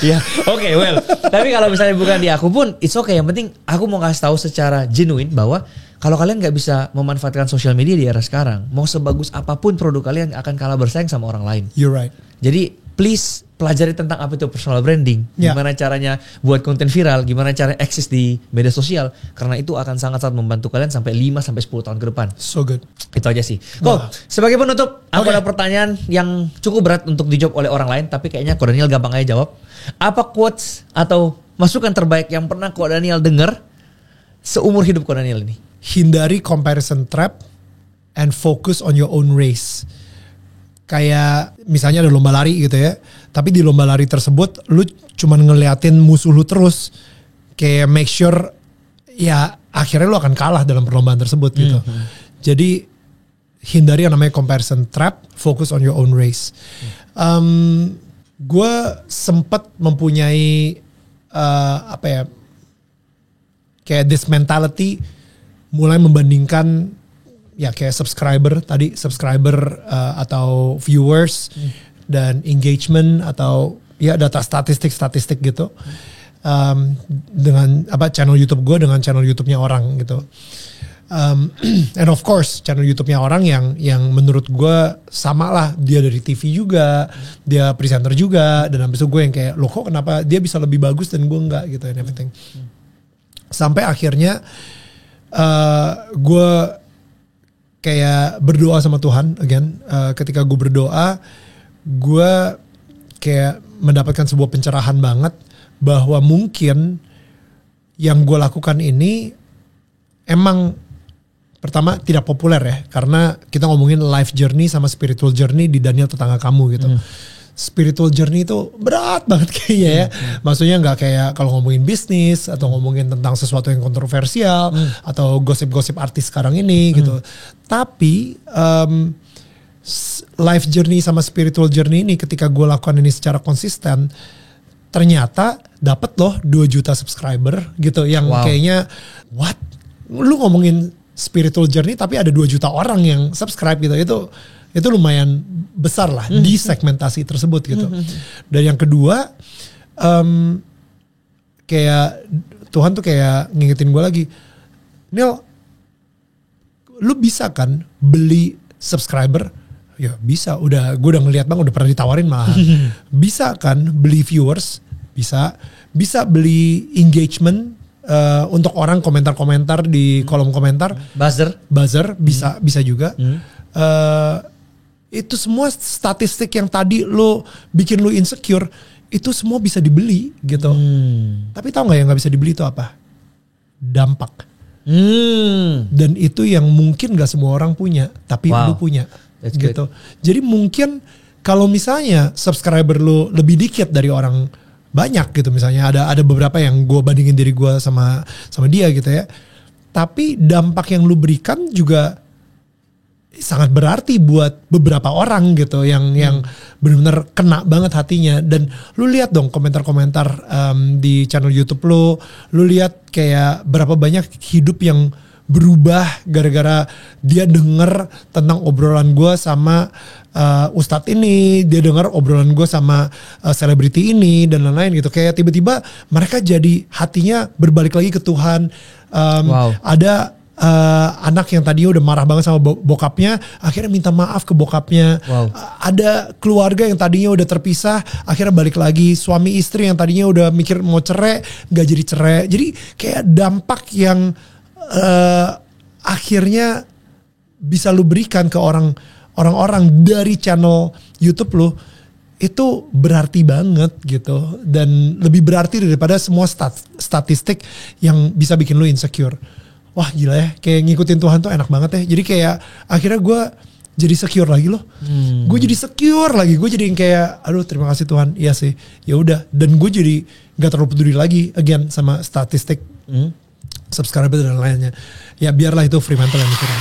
Ya, oke, well. Tapi kalau misalnya bukan di aku pun, it's okay. Yang penting aku mau kasih tahu secara genuine bahwa kalau kalian nggak bisa memanfaatkan sosial media di era sekarang, mau sebagus apapun produk kalian akan kalah bersaing sama orang lain. You're right. Jadi please pelajari tentang apa itu personal branding, gimana caranya buat konten viral, gimana cara eksis di media sosial, karena itu akan sangat-sangat membantu kalian sampai 5-10 tahun ke depan. So good. Itu aja sih. Sebagai penutup, aku ada pertanyaan yang cukup berat untuk dijawab oleh orang lain, tapi kayaknya Ko Daniel gampang aja jawab. Apa quotes atau masukan terbaik yang pernah Ko Daniel dengar seumur hidup Ko Daniel ini? Hindari comparison trap and focus on your own race. Kayak misalnya ada lomba lari gitu ya, tapi di lomba lari tersebut lu cuman ngeliatin musuh lu terus, kayak make sure ya akhirnya lu akan kalah dalam perlombaan tersebut gitu. Jadi hindari yang namanya comparison trap, focus on your own race. Gue sempat mempunyai kayak this mentality, mulai membandingkan ya kayak subscriber atau viewers dan engagement atau ya data statistik gitu. dengan channel YouTube gue dengan channel YouTube-nya orang gitu. And of course channel YouTube-nya orang yang menurut gue sama lah, dia dari TV juga, dia presenter juga, dan habis itu gue yang kayak, loh kok kenapa dia bisa lebih bagus dan gue enggak gitu and everything. Sampai akhirnya gue kayak berdoa sama Tuhan again. Ketika gue berdoa, gue kayak mendapatkan sebuah pencerahan banget bahwa mungkin yang gue lakukan ini emang pertama tidak populer ya, karena kita ngomongin life journey sama spiritual journey di Daniel Tetangga Kamu gitu. Spiritual journey itu berat banget kayaknya ya. Maksudnya nggak kayak kalau ngomongin bisnis atau ngomongin tentang sesuatu yang kontroversial atau gosip-gosip artis sekarang ini gitu. Tapi life journey sama spiritual journey ini ketika gue lakukan ini secara konsisten, ternyata dapat loh 2 juta subscriber gitu. Yang kayaknya what? Lu ngomongin spiritual journey tapi ada 2 juta orang yang subscribe gitu. Itu lumayan besar lah di segmentasi tersebut gitu. Dan yang kedua, kayak Tuhan tuh kayak ngingetin gue lagi, Neil, lu bisa kan beli subscriber? Ya bisa, gue udah ngeliat bang, udah pernah ditawarin malah. Bisa kan beli viewers? Bisa beli engagement untuk orang komentar-komentar di kolom komentar. Buzzer bisa juga. Itu semua statistik yang tadi lo bikin lo insecure, itu semua bisa dibeli gitu. Tapi tahu nggak yang nggak bisa dibeli itu apa? Dampak. Dan itu yang mungkin nggak semua orang punya, tapi lo punya. That's gitu. Jadi mungkin kalau misalnya subscriber lo lebih dikit dari orang banyak gitu, misalnya ada beberapa yang gue bandingin diri gue sama dia gitu ya. Tapi dampak yang lu berikan juga sangat berarti buat beberapa orang gitu yang benar-benar kena banget hatinya. Dan lu lihat dong komentar-komentar di channel YouTube lu lihat kayak berapa banyak hidup yang berubah gara-gara dia denger tentang obrolan gue sama ustadz ini, dia denger obrolan gue sama selebriti ini dan lain-lain gitu. Kayak tiba-tiba mereka jadi hatinya berbalik lagi ke Tuhan. Ada anak yang tadinya udah marah banget sama bokapnya, akhirnya minta maaf ke bokapnya. Ada keluarga yang tadinya udah terpisah, akhirnya balik lagi. Suami istri yang tadinya udah mikir mau cerai, gak jadi cerai. Jadi kayak dampak yang akhirnya bisa lu berikan ke orang-orang dari channel YouTube lu, itu berarti banget gitu. Dan lebih berarti daripada semua statistik yang bisa bikin lu insecure. Wah gila ya, kayak ngikutin Tuhan tuh enak banget ya. Jadi kayak akhirnya gue jadi secure lagi loh. Gue jadi secure lagi. Gue jadi yang kayak, aduh terima kasih Tuhan. Iya sih, ya udah. Dan gue jadi nggak terlalu peduli lagi again sama statistik subscriber dan lainnya. Ya biarlah itu Fremantle yang mikirin.